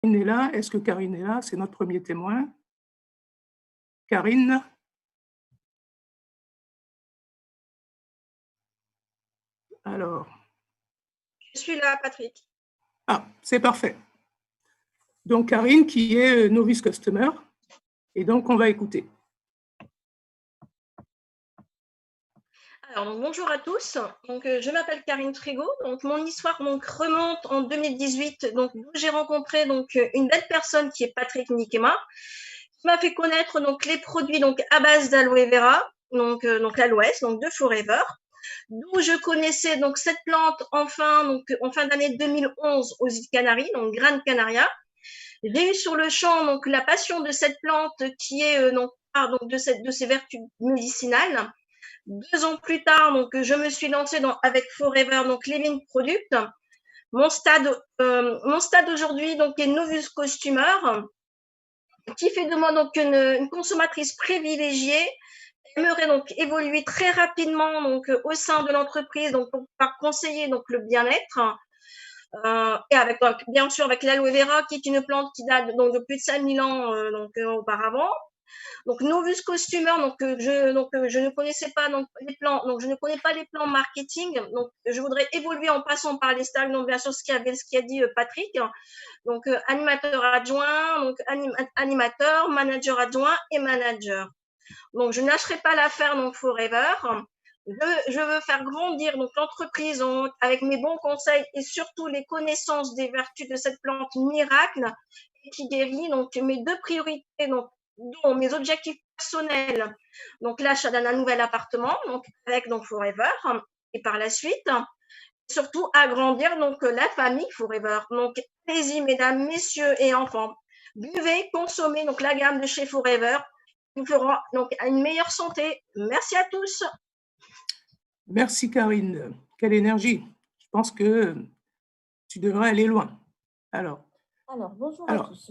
Karine est là. Est-ce que Karine est là? C'est notre premier témoin. Karine? Alors. Je suis là, Patrick. Ah, c'est parfait. Donc, Karine, qui est novice customer. Et donc, on va écouter. Alors, donc, bonjour à tous. Donc, je m'appelle Karine Trigo. Donc, mon histoire remonte en 2018. Donc, où j'ai rencontré une belle personne qui est Patrick Nikema, qui m'a fait connaître donc les produits donc à base d'aloe vera, donc l'aloès, donc de Forever. D'où je connaissais donc cette plante en fin d'année 2011 aux îles Canaries, donc Grande Canaria. J'ai eu sur le champ donc la passion de cette plante qui est de ses vertus médicinales. 2 ans plus tard, donc je me suis lancée avec Forever, donc Living Product. Mon stade aujourd'hui donc est Novus Customer, qui fait de moi donc une consommatrice privilégiée. J'aimerais donc évoluer très rapidement donc au sein de l'entreprise donc par conseiller donc le bien-être. Et avec donc, bien sûr avec l'aloe vera qui est une plante qui date donc de plus de 5000 ans auparavant. Donc Novus Customer, je ne connaissais pas donc les plans, donc je ne connais pas les plans marketing. Donc je voudrais évoluer en passant par les stages. Donc bien sûr ce qu'a dit Patrick. Donc animateur adjoint, donc animateur, manager adjoint et manager. Donc je ne lâcherai pas l'affaire donc Forever. Je veux faire grandir donc l'entreprise avec mes bons conseils et surtout les connaissances des vertus de cette plante miracle qui guérit. Donc mes 2 priorités dont mes objectifs personnels, donc l'achat d'un nouvel appartement donc avec donc Forever, et par la suite surtout agrandir donc la famille Forever. Donc allez-y mesdames, messieurs et enfants, buvez, consommez donc la gamme de chez Forever qui vous fera donc une meilleure santé. Merci à tous. Merci, Karine. Quelle énergie. Je pense que tu devrais aller loin. Alors, bonjour à tous.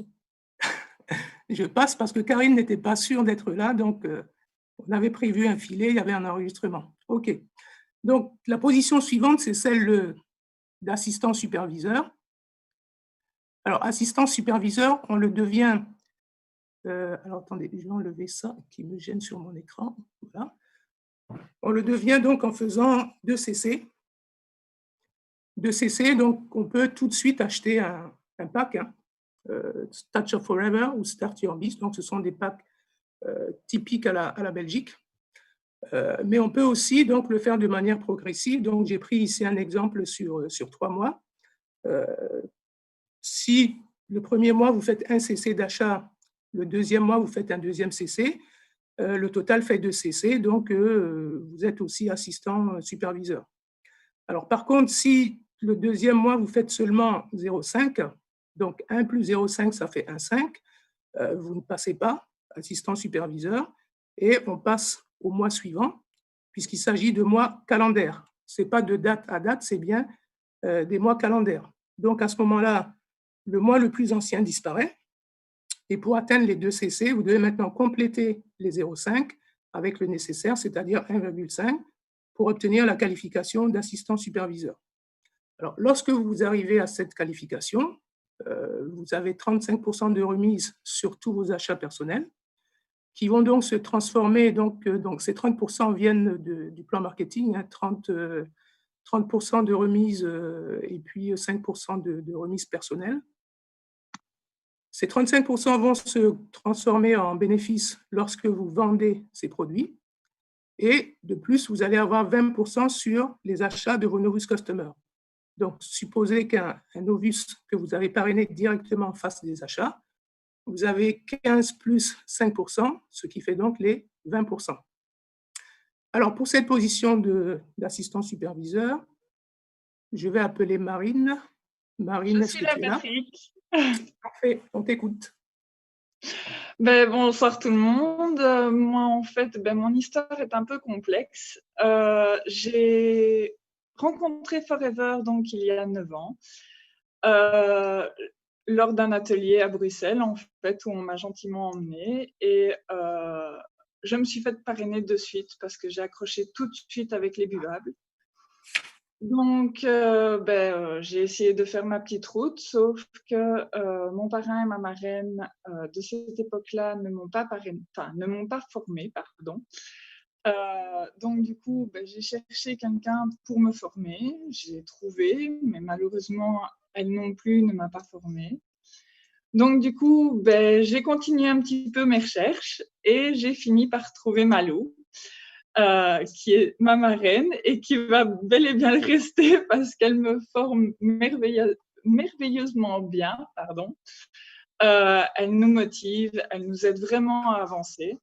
Je passe parce que Karine n'était pas sûre d'être là, donc on avait prévu un filet, il y avait un enregistrement. OK. Donc, la position suivante, c'est celle d'assistant superviseur. Alors, assistant superviseur, on le devient... alors, attendez, je vais enlever ça qui me gêne sur mon écran. Voilà. On le devient donc en faisant 2 CC. 2 CC, donc on peut tout de suite acheter un pack, Touch of Forever ou Start Your Biz. Donc, ce sont des packs typiques à la Belgique. Mais on peut aussi donc, le faire de manière progressive. Donc, j'ai pris ici un exemple sur 3 mois. Si le premier mois, vous faites un CC d'achat, le deuxième mois, vous faites un deuxième CC, le total fait 2 CC, donc vous êtes aussi assistant superviseur. Alors, par contre, si le deuxième mois, vous faites seulement 0,5, donc 1 plus 0,5, ça fait 1,5, vous ne passez pas assistant superviseur et on passe au mois suivant, puisqu'il s'agit de mois calendaires. Ce n'est pas de date à date, c'est bien des mois calendaires. Donc, à ce moment-là, le mois le plus ancien disparaît. Et pour atteindre les 2 CC, vous devez maintenant compléter les 0,5 avec le nécessaire, c'est-à-dire 1,5, pour obtenir la qualification d'assistant superviseur. Alors, lorsque vous arrivez à cette qualification, vous avez 35% de remise sur tous vos achats personnels qui vont donc se transformer, donc ces 30% viennent du plan marketing, 30% de remise et puis 5% de remise personnelle. Ces 35% vont se transformer en bénéfices lorsque vous vendez ces produits. Et de plus, vous allez avoir 20% sur les achats de vos Novus Customers. Donc, supposez qu'un Novus que vous avez parrainé directement fasse des achats, vous avez 15 plus 5%, ce qui fait donc les 20%. Alors, pour cette position d'assistant superviseur, je vais appeler Marine. Marine, est-ce que tu es là? Patrick. Parfait, on t'écoute. Bonsoir tout le monde. Moi, en fait, mon histoire est un peu complexe. J'ai rencontré Forever donc il y a 9 ans lors d'un atelier à Bruxelles, en fait, où on m'a gentiment emmenée et je me suis faite parrainer de suite parce que j'ai accroché tout de suite avec les buvables. Donc, j'ai essayé de faire ma petite route, sauf que mon parrain et ma marraine de cette époque-là ne m'ont pas formée, pardon. Donc, du coup, j'ai cherché quelqu'un pour me former. J'ai trouvé, mais malheureusement, elle non plus ne m'a pas formée. Donc, du coup, j'ai continué un petit peu mes recherches et j'ai fini par trouver Malou. Qui est ma marraine et qui va bel et bien le rester parce qu'elle me forme merveilleusement bien. Elle nous motive, elle nous aide vraiment à avancer.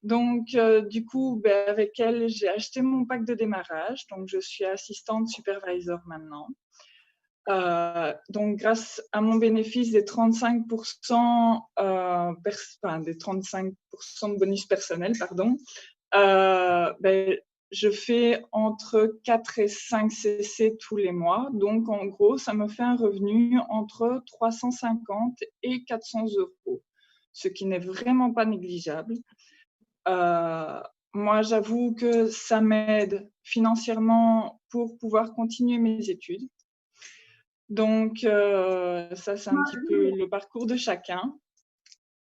Donc, du coup, avec elle, j'ai acheté mon pack de démarrage. Donc, je suis assistante supervisor maintenant. Donc, grâce à mon bénéfice des 35%, des 35% de bonus personnel, je fais entre 4 et 5 CC tous les mois. Donc, en gros, ça me fait un revenu entre 350 et 400 €, ce qui n'est vraiment pas négligeable. Moi, j'avoue que ça m'aide financièrement pour pouvoir continuer mes études. Donc, ça, c'est un petit peu le parcours de chacun.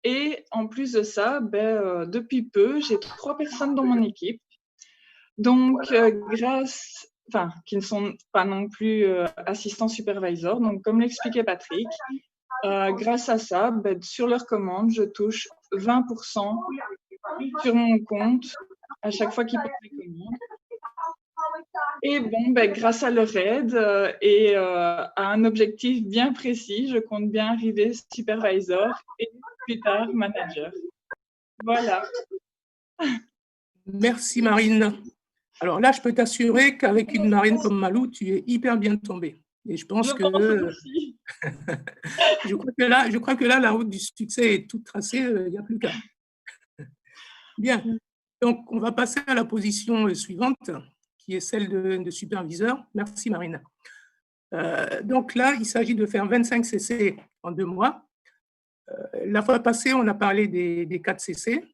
Et en plus de ça, depuis peu, j'ai 3 personnes dans mon équipe. Donc, qui ne sont pas non plus assistants supervisors. Donc, comme l'expliquait Patrick, grâce à ça, sur leur commande, je touche 20% sur mon compte à chaque fois qu'ils passent des commandes. Et bon, grâce à leur aide et à un objectif bien précis, je compte bien arriver supervisor et plus tard manager. Voilà. Merci Marine. Alors là, je peux t'assurer qu'avec une marraine comme Malou, tu es hyper bien tombée. Et je pense que je crois que là, la route du succès est toute tracée, il n'y a plus qu'à. Bien. Donc, on va passer à la position suivante, qui est celle de superviseur. Merci Marine. Donc là, il s'agit de faire 25 CC en 2 mois. La fois passée, on a parlé des 4 CC.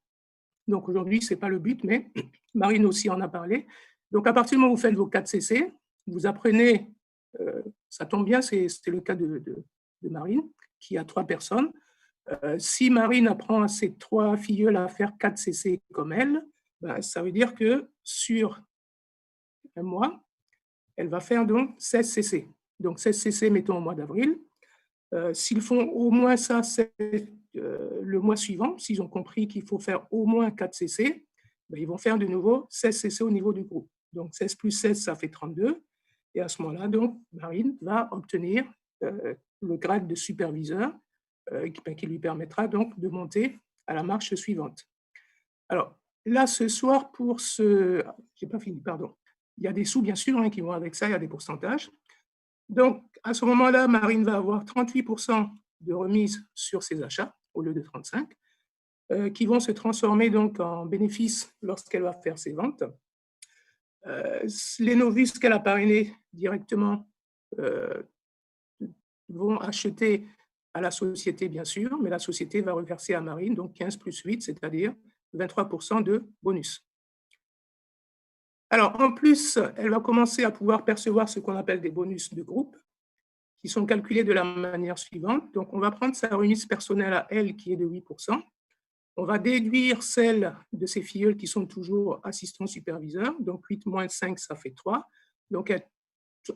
Donc aujourd'hui, ce n'est pas le but, mais Marine aussi en a parlé. Donc à partir du moment où vous faites vos 4 CC, vous apprenez, ça tombe bien, c'est le cas de Marine, qui a 3 personnes. Si Marine apprend à ses 3 filleuls à faire 4 CC comme elle, ça veut dire que sur un mois, elle va faire donc 16 CC. Donc 16 CC, mettons au mois d'avril. S'ils font au moins ça le mois suivant, s'ils ont compris qu'il faut faire au moins 4 CC, ils vont faire de nouveau 16 CC au niveau du groupe. Donc 16 plus 16, ça fait 32. Et à ce moment-là, donc, Marine va obtenir le grade de superviseur qui lui permettra donc de monter à la marche suivante. Alors là, ce soir, pour ce... J'ai pas fini, pardon. Il y a des sous, bien sûr, qui vont avec ça, il y a des pourcentages. Donc, à ce moment-là, Marine va avoir 38% de remise sur ses achats, au lieu de 35%, qui vont se transformer donc en bénéfices lorsqu'elle va faire ses ventes. Les novices qu'elle a parrainés directement vont acheter à la société, bien sûr, mais la société va reverser à Marine, donc 15 plus 8, c'est-à-dire 23% de bonus. Alors, en plus, elle va commencer à pouvoir percevoir ce qu'on appelle des bonus de groupe, qui sont calculés de la manière suivante. Donc, on va prendre sa remise personnelle à elle, qui est de 8%. On va déduire celle de ses filleuls qui sont toujours assistants superviseurs. Donc, 8 moins 5, ça fait 3. Donc, elle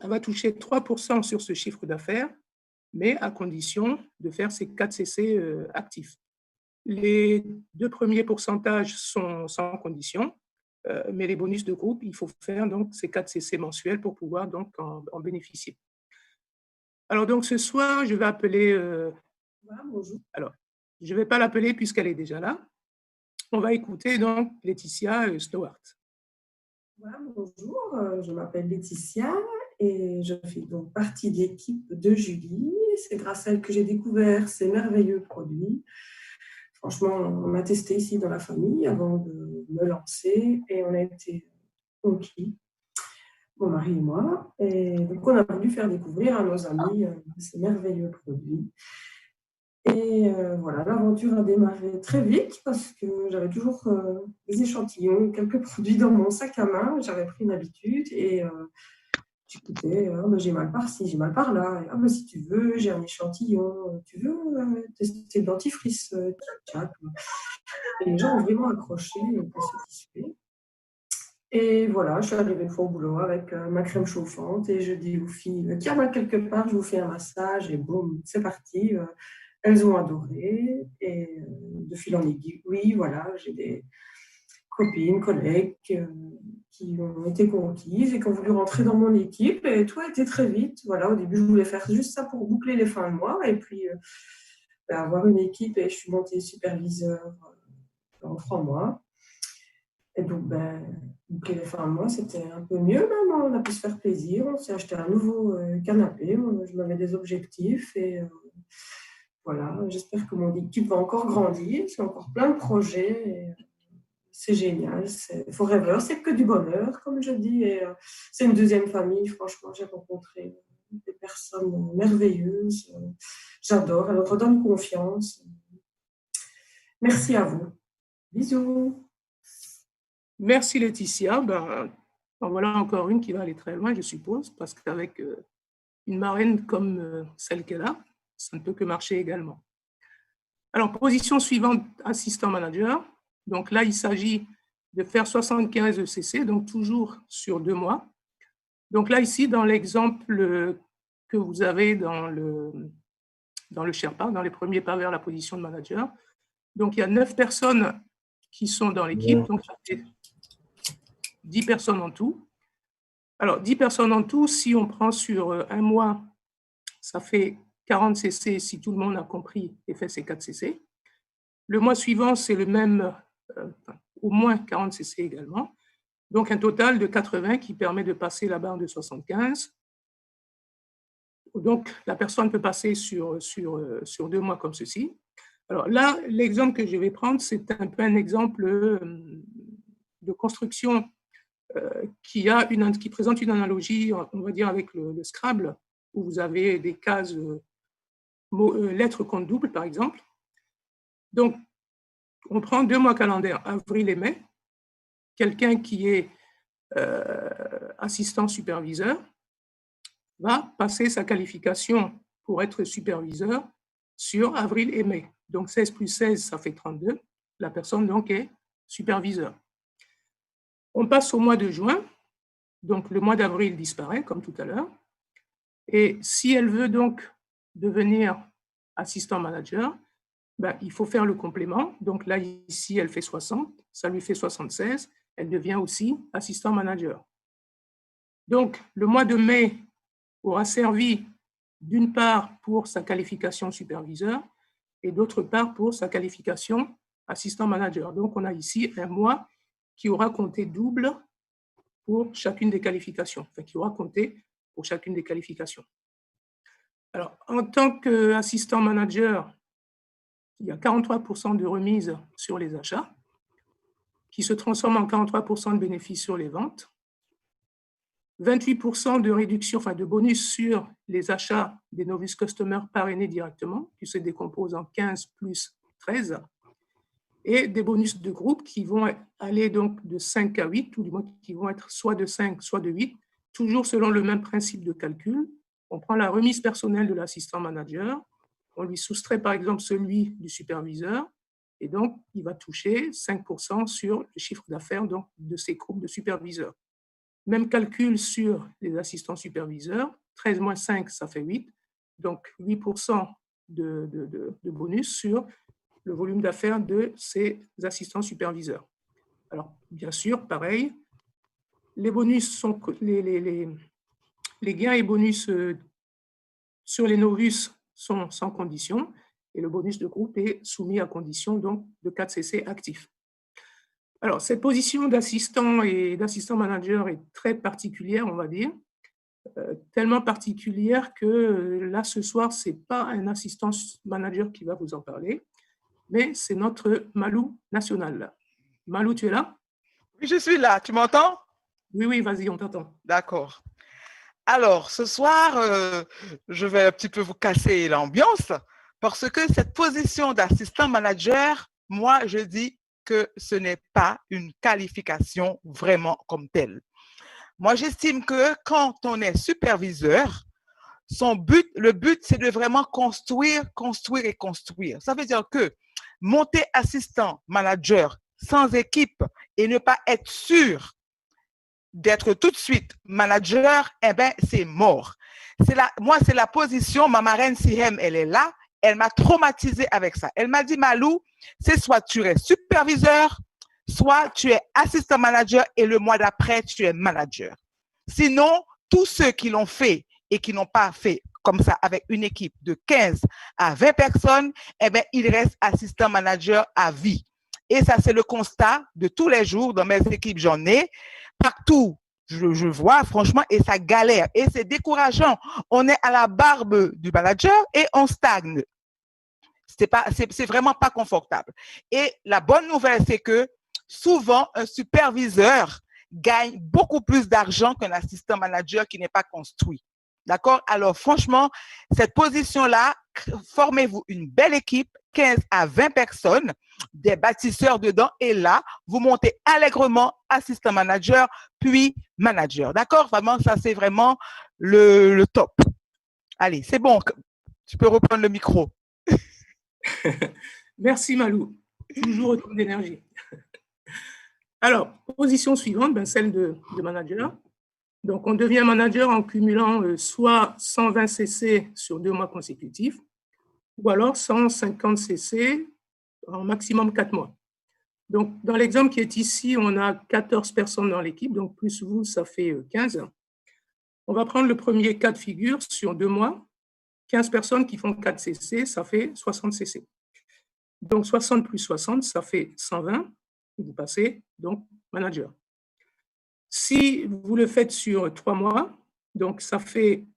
va toucher 3% sur ce chiffre d'affaires, mais à condition de faire ses 4 CC actifs. Les 2 premiers pourcentages sont sans condition, mais les bonus de groupe, il faut faire donc ces 4 CC mensuels pour pouvoir donc en bénéficier. Alors, donc, ce soir, je vais appeler... bonjour. Alors, je ne vais pas l'appeler puisqu'elle est déjà là. On va écouter donc Laetitia Stewart. Voilà, bonjour, je m'appelle Laetitia et je fais donc partie de l'équipe de Julie. C'est grâce à elle que j'ai découvert ces merveilleux produits. Franchement, on m'a testé ici dans la famille avant de me lancer et on a été conquis, mon mari et moi. Et donc, on a voulu faire découvrir à nos amis ces merveilleux produits. Et voilà, l'aventure a démarré très vite parce que j'avais toujours des échantillons, quelques produits dans mon sac à main. J'avais pris une habitude et J'écoutais, ah, ben, j'ai mal par-ci, j'ai mal par-là. Ah, ben, si tu veux, j'ai un échantillon. Tu veux tester le dentifrice? Tchac, tchac. Et les gens ont vraiment accroché et étaient satisfaits. Et voilà, je suis arrivée une fois au boulot avec ma crème chauffante et je dis aux filles qui a mal quelque part, je vous fais un massage et boum, c'est parti. Elles ont adoré et de fil en aiguille, oui, voilà, j'ai des copines, collègues qui ont été conquises et qui ont voulu rentrer dans mon équipe et tout a été très vite. Voilà, au début, je voulais faire juste ça pour boucler les fins de mois et puis avoir une équipe et je suis montée superviseur en 3 mois. Et donc, boucler les fins de mois, c'était un peu mieux même. On a pu se faire plaisir. On s'est acheté un nouveau canapé. Je m'avais des objectifs et voilà. J'espère que mon équipe va encore grandir. C'est encore plein de projets. Et, c'est génial. C'est forever. C'est que du bonheur, comme je dis. Et c'est une deuxième famille. Franchement, j'ai rencontré des personnes merveilleuses. J'adore. Elles me redonnent confiance. Merci à vous. Bisous. Merci Laetitia. En voilà encore une qui va aller très loin, je suppose, parce qu'avec une marraine comme celle qu'elle a, ça ne peut que marcher également. Alors, position suivante, assistant manager. Donc là, il s'agit de faire 75 ECC, donc toujours sur 2 mois. Donc là, ici, dans l'exemple que vous avez dans le Sherpa, dans les premiers pas vers la position de manager, donc il y a 9 personnes qui sont dans l'équipe, donc ça fait 10 personnes en tout. Alors, 10 personnes en tout, si on prend sur 1 mois, ça fait 40 CC si tout le monde a compris et fait ses 4 CC. Le mois suivant, c'est le même, au moins 40 CC également. Donc, un total de 80 qui permet de passer la barre de 75. Donc, la personne peut passer sur 2 mois comme ceci. Alors là, l'exemple que je vais prendre, c'est un peu un exemple de construction qui présente une analogie, on va dire, avec le Scrabble, où vous avez des cases lettres compte double, par exemple. Donc, on prend 2 mois calendaires, avril et mai. Quelqu'un qui est assistant superviseur va passer sa qualification pour être superviseur sur avril et mai. Donc, 16 plus 16, ça fait 32. La personne, donc, est superviseur. On passe au mois de juin. Donc, le mois d'avril disparaît, comme tout à l'heure. Et si elle veut donc devenir assistant manager, il faut faire le complément. Donc là, ici, elle fait 60, ça lui fait 76. Elle devient aussi assistant manager. Donc, le mois de mai aura servi d'une part pour sa qualification superviseur et d'autre part pour sa qualification assistant manager. Donc, on a ici un mois qui aura compté double pour chacune des qualifications, enfin qui aura compté pour chacune des qualifications. Alors, en tant qu'assistant manager, il y a 43% de remise sur les achats qui se transforment en 43% de bénéfices sur les ventes, 28% de réduction, enfin de bonus sur les achats des novice customers parrainés directement, qui se décomposent en 15 plus 13, et des bonus de groupe qui vont aller donc de 5 à 8, ou du moins qui vont être soit de 5, soit de 8, toujours selon le même principe de calcul. On prend la remise personnelle de l'assistant manager, on lui soustrait par exemple celui du superviseur, et donc il va toucher 5% sur le chiffre d'affaires de ces groupes de superviseurs. Même calcul sur les assistants superviseurs, 13 moins 5, ça fait 8, donc 8% de bonus sur le volume d'affaires de ces assistants superviseurs. Alors, bien sûr, pareil, les bonus sont les gains et bonus sur les novices sont sans condition et le bonus de groupe est soumis à condition donc de 4 CC actifs. Alors, cette position d'assistant et d'assistant manager est très particulière, on va dire, tellement particulière que là, ce soir, ce n'est pas un assistant manager qui va vous en parler, mais c'est notre Malou national. Malou, tu es là? Oui, je suis là. Tu m'entends? Oui, oui, vas-y, on t'entend. D'accord. Alors, ce soir, je vais un petit peu vous casser l'ambiance parce que cette position d'assistant manager, moi, je dis que ce n'est pas une qualification vraiment comme telle. Moi, j'estime que quand on est superviseur, le but, c'est de vraiment construire, construire et construire. Ça veut dire que monter assistant, manager, sans équipe et ne pas être sûr d'être tout de suite manager, eh bien, c'est mort. Moi, c'est la position, ma marraine Sihem, elle est là, elle m'a traumatisée avec ça. Elle m'a dit, Malou, c'est soit tu es superviseur, soit tu es assistant manager et le mois d'après, tu es manager. Sinon, tous ceux qui l'ont fait et qui n'ont pas fait comme ça avec une équipe de 15 à 20 personnes, eh bien, ils restent assistant manager à vie. Et ça, c'est le constat de tous les jours dans mes équipes, j'en ai. Partout, je vois, franchement, et ça galère. Et c'est décourageant. On est à la barbe du manager et on stagne. C'est vraiment pas confortable. Et la bonne nouvelle, c'est que souvent, un superviseur gagne beaucoup plus d'argent qu'un assistant manager qui n'est pas construit. D'accord? Alors, franchement, cette position-là, formez-vous une belle équipe, 15 à 20 personnes, des bâtisseurs dedans, et là, vous montez allègrement assistant manager, puis manager. D'accord? Vraiment, ça, c'est vraiment le top. Allez, c'est bon. Tu peux reprendre le micro. Merci, Malou. Toujours autant d'énergie. Alors, position suivante, celle de manager. Donc, on devient manager en cumulant soit 120 CC sur 2 mois consécutifs, ou alors 150 CC en maximum 4 mois. Donc, dans l'exemple qui est ici, on a 14 personnes dans l'équipe, donc plus vous, ça fait 15. On va prendre le premier cas de figure sur 2 mois. 15 personnes qui font 4 CC, ça fait 60 CC. Donc, 60 plus 60, ça fait 120. Vous passez donc manager. Si vous le faites sur 3 mois, donc ça fait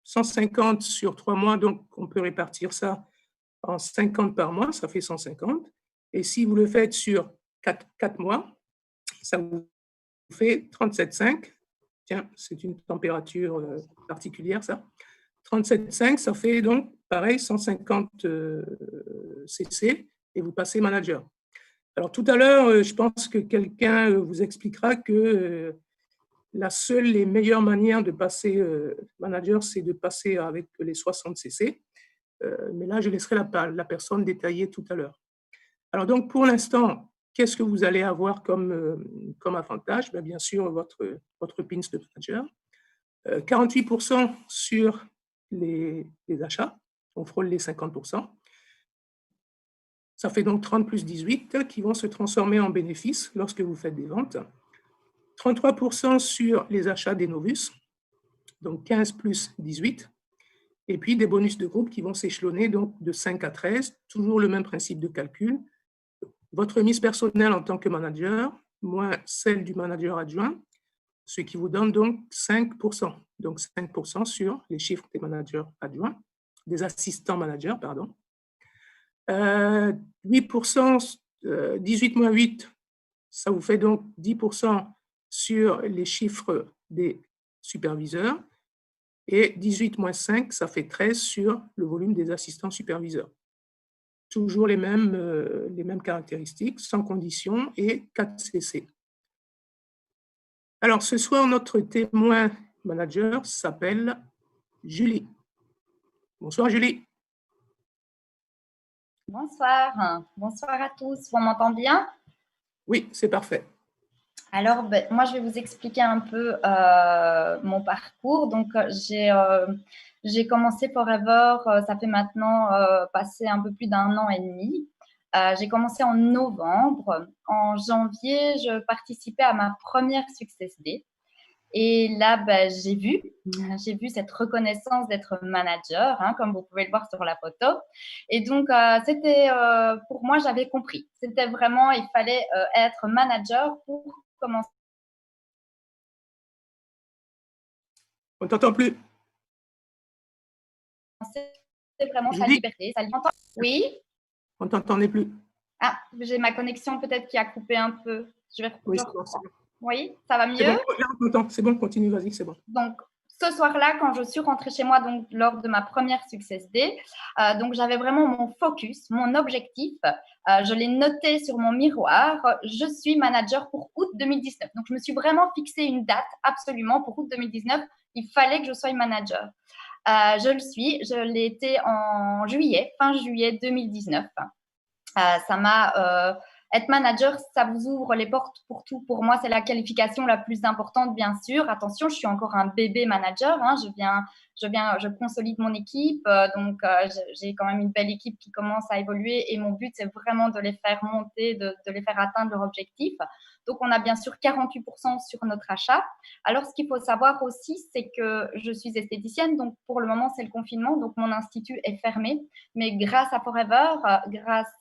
150 sur 3 mois, donc on peut répartir ça en 50 par mois, ça fait 150. Et si vous le faites sur 4 mois, ça vous fait 37,5. Tiens, c'est une température particulière, ça. 37,5, ça fait donc, pareil, 150 CC, et vous passez manager. Alors, tout à l'heure, je pense que quelqu'un vous expliquera que la seule et meilleure manière de passer manager, c'est de passer avec les 60 CC. Mais là, je laisserai la personne détailler tout à l'heure. Alors, donc, pour l'instant, qu'est-ce que vous allez avoir comme avantage? Bien sûr, votre pins de manager. 48% sur les achats. On frôle les 50%. Ça fait donc 30 plus 18 qui vont se transformer en bénéfices lorsque vous faites des ventes. 33% sur les achats des novus, donc 15 plus 18. Et puis des bonus de groupe qui vont s'échelonner donc de 5 à 13, toujours le même principe de calcul. Votre mise personnelle en tant que manager, moins celle du manager adjoint, ce qui vous donne donc 5%. Donc 5% sur les chiffres des managers adjoints, des assistants managers, pardon. 8%, 18 moins 8, ça vous fait donc 10% sur les chiffres des superviseurs. Et 18 moins 5, ça fait 13 sur le volume des assistants superviseurs. Toujours les mêmes caractéristiques, sans condition et 4 CC. Alors, ce soir, notre témoin manager s'appelle Julie. Bonsoir, Julie. Bonsoir. Bonsoir à tous. Vous m'entendez bien? Oui, c'est parfait. Alors, moi, je vais vous expliquer un peu mon parcours. Donc, j'ai commencé Forever, ça fait maintenant passer un peu plus d'1 an et demi. J'ai commencé en novembre. En janvier, je participais à ma première Success Day. Et là, j'ai vu cette reconnaissance d'être manager, comme vous pouvez le voir sur la photo. Et donc, c'était pour moi, j'avais compris. C'était vraiment, il fallait être manager pour commencer. On ne t'entend plus. C'est vraiment sa liberté. Oui. On ne t'entendait plus. Ah, j'ai ma connexion peut-être qui a coupé un peu. Je vais oui, c'est bon, c'est bon. Oui, ça va mieux? C'est bon, là, on t'entend. C'est bon, continue, vas-y, c'est bon. Donc, ce soir-là, quand je suis rentrée chez moi, donc lors de ma première Success Day, donc j'avais vraiment mon focus, mon objectif. Je l'ai noté sur mon miroir. Je suis manager pour août 2019. Donc, je me suis vraiment fixé une date absolument pour août 2019. Il fallait que je sois manager. Je le suis. Je l'ai été en juillet, fin juillet 2019. Ça m'a… être manager, ça vous ouvre les portes pour tout. Pour moi, c'est la qualification la plus importante, bien sûr. Attention, je suis encore un bébé manager. Hein. Je consolide mon équipe. Donc, j'ai quand même une belle équipe qui commence à évoluer. Et mon but, c'est vraiment de les faire monter, de les faire atteindre leur objectif. Donc, on a bien sûr 48% sur notre achat. Alors, ce qu'il faut savoir aussi, c'est que je suis esthéticienne. Donc, pour le moment, c'est le confinement. Donc, mon institut est fermé. Mais grâce à Forever, grâce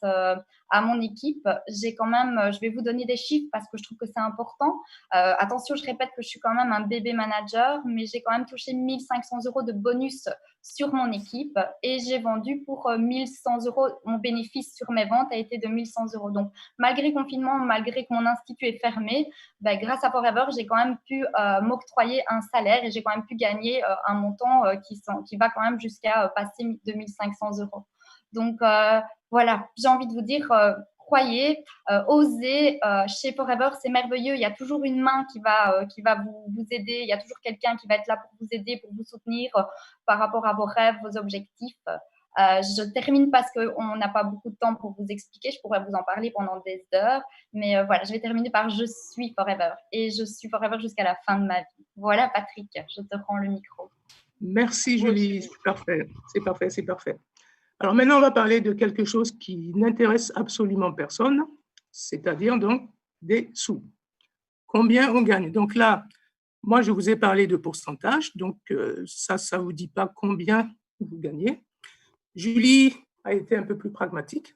à mon équipe, j'ai quand même, je vais vous donner des chiffres parce que je trouve que c'est important. Attention, je répète que je suis quand même un bébé manager, mais j'ai quand même touché 1 500 € de bonus sur mon équipe et j'ai vendu pour 1 100 €. Mon bénéfice sur mes ventes a été de 1 100 €. Donc, malgré le confinement, malgré que mon institut est fermé, ben, grâce à Forever, j'ai quand même pu m'octroyer un salaire et j'ai quand même pu gagner un montant qui va quand même jusqu'à passer 2 500 €. Donc, voilà, j'ai envie de vous dire, croyez, osez. Chez Forever, c'est merveilleux. Il y a toujours une main qui va vous aider. Il y a toujours quelqu'un qui va être là pour vous aider, pour vous soutenir par rapport à vos rêves, vos objectifs. Je termine parce qu'on n'a pas beaucoup de temps pour vous expliquer. Je pourrais vous en parler pendant des heures. Mais voilà, je vais terminer par « Je suis Forever » et je suis Forever jusqu'à la fin de ma vie. Voilà, Patrick, je te rends le micro. Merci, Julie. C'est parfait. C'est parfait, c'est parfait. Alors maintenant, on va parler de quelque chose qui n'intéresse absolument personne, c'est-à-dire donc des sous. Combien on gagne? Donc là, moi, je vous ai parlé de pourcentage, donc ça ne vous dit pas combien vous gagnez. Julie a été un peu plus pragmatique,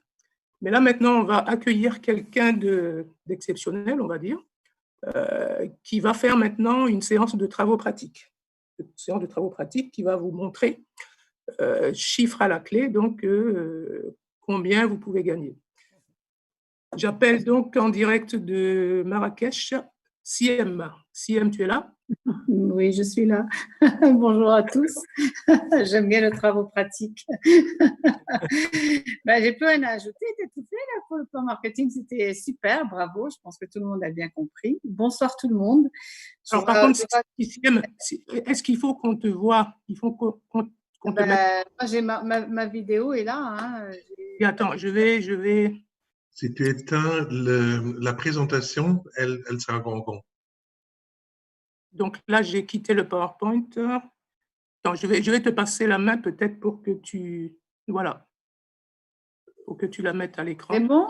mais là maintenant, on va accueillir quelqu'un d'exceptionnel, on va dire, qui va faire maintenant une séance de travaux pratiques. Une séance de travaux pratiques qui va vous montrer chiffre à la clé, donc combien vous pouvez gagner. J'appelle donc en direct de Marrakech, Siem. Siem, tu es là? Oui, je suis là. Bonjour à tous. J'aime bien le travaux pratique. J'ai plus rien à ajouter. T'es tout fait là pour le plan marketing. C'était super, bravo. Je pense que tout le monde a bien compris. Bonsoir tout le monde. Alors, par contre, Siem, est-ce qu'il faut qu'on te voit? Il faut qu'on te mette… Moi, j'ai ma vidéo est là. Hein. Et attends, je vais… Si tu éteins la présentation, elle sera grand. Donc là, j'ai quitté le PowerPoint. Attends, je vais te passer la main peut-être pour que tu… Voilà. Pour que tu la mettes à l'écran. C'est bon?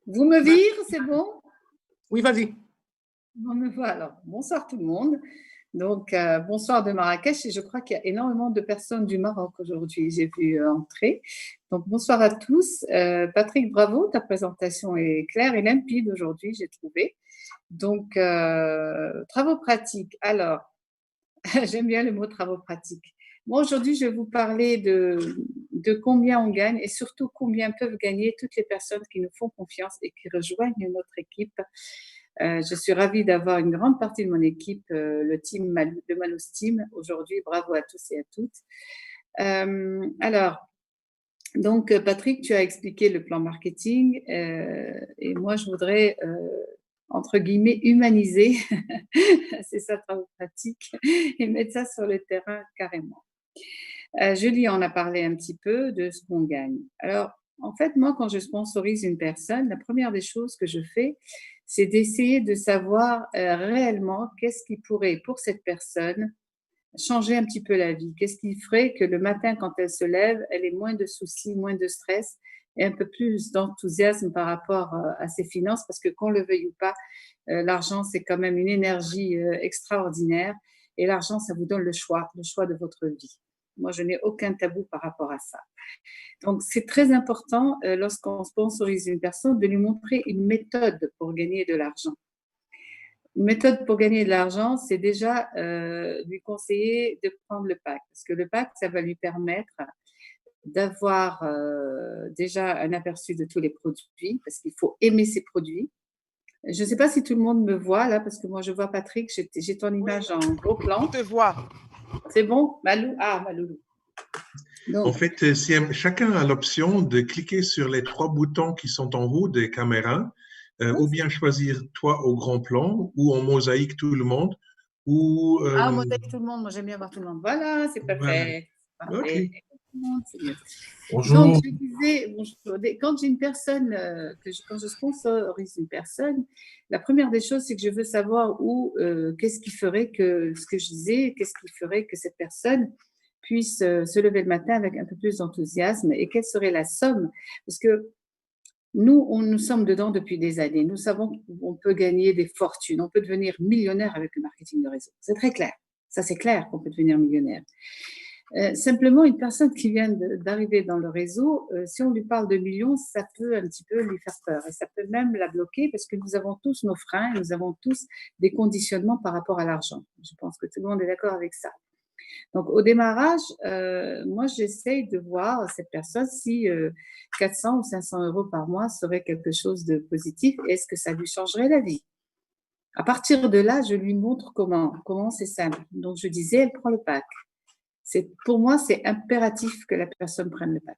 Vous me vire, c'est bon? Oui, vas-y. Bon, me voilà. Alors, bonsoir tout le monde. Donc, bonsoir de Marrakech. Et je crois qu'il y a énormément de personnes du Maroc aujourd'hui. J'ai vu entrer. Donc, bonsoir à tous. Patrick, bravo. Ta présentation est claire et limpide aujourd'hui, j'ai trouvé. Donc, travaux pratiques. Alors, j'aime bien le mot travaux pratiques. Moi, aujourd'hui, je vais vous parler de combien on gagne et surtout combien peuvent gagner toutes les personnes qui nous font confiance et qui rejoignent notre équipe. Je suis ravie d'avoir une grande partie de mon équipe, le team, le Manus Team aujourd'hui. Bravo à tous et à toutes. Alors, donc Patrick, tu as expliqué le plan marketing et moi, je voudrais, entre guillemets, humaniser, c'est ça, travaux pratiques, et mettre ça sur le terrain carrément. Julie en a parlé un petit peu de ce qu'on gagne. Alors, en fait, moi, quand je sponsorise une personne, la première des choses que je fais, c'est d'essayer de savoir réellement qu'est-ce qui pourrait, pour cette personne, changer un petit peu la vie. Qu'est-ce qui ferait que le matin, quand elle se lève, elle ait moins de soucis, moins de stress et un peu plus d'enthousiasme par rapport à ses finances, parce que qu'on le veuille ou pas, l'argent, c'est quand même une énergie extraordinaire et l'argent, ça vous donne le choix de votre vie. Moi, je n'ai aucun tabou par rapport à ça. Donc, c'est très important lorsqu'on sponsorise une personne de lui montrer une méthode pour gagner de l'argent. Une méthode pour gagner de l'argent, c'est déjà lui conseiller de prendre le pack. Parce que le pack, ça va lui permettre d'avoir déjà un aperçu de tous les produits, parce qu'il faut aimer ces produits. Je ne sais pas si tout le monde me voit là, parce que moi je vois Patrick, j'ai ton image en gros plan. On te voit. C'est bon, Malou? Ah, Malou. Donc, En fait, chacun a l'option de cliquer sur les 3 boutons qui sont en haut des caméras, ou bien choisir toi au grand plan, ou en mosaïque tout le monde, ou… ah, mosaïque tout le monde, moi j'aime bien voir tout le monde. Voilà, c'est parfait. Voilà. Parfait. Ok. Tout le monde, c'est bien. Bonjour. Donc, je disais, bonjour, quand j'ai une personne, quand je sponsorise une personne, la première des choses, c'est que je veux savoir qu'est-ce qui ferait que, ce que je disais, qu'est-ce qui ferait que cette personne puisse se lever le matin avec un peu plus d'enthousiasme et quelle serait la somme. Parce que nous sommes dedans depuis des années. Nous savons qu'on peut gagner des fortunes, on peut devenir millionnaire avec le marketing de réseau. C'est très clair. Ça, c'est clair qu'on peut devenir millionnaire. Simplement, une personne qui vient d'arriver dans le réseau, si on lui parle de millions, ça peut un petit peu lui faire peur et ça peut même la bloquer parce que nous avons tous nos freins, nous avons tous des conditionnements par rapport à l'argent. Je pense que tout le monde est d'accord avec ça. Donc, au démarrage, moi, j'essaye de voir cette personne si 400 ou 500 euros par mois serait quelque chose de positif. Est-ce que ça lui changerait la vie? À partir de là, je lui montre comment. Comment, c'est simple. Donc, je disais, elle prend le pack. Pour moi, c'est impératif que la personne prenne le pack.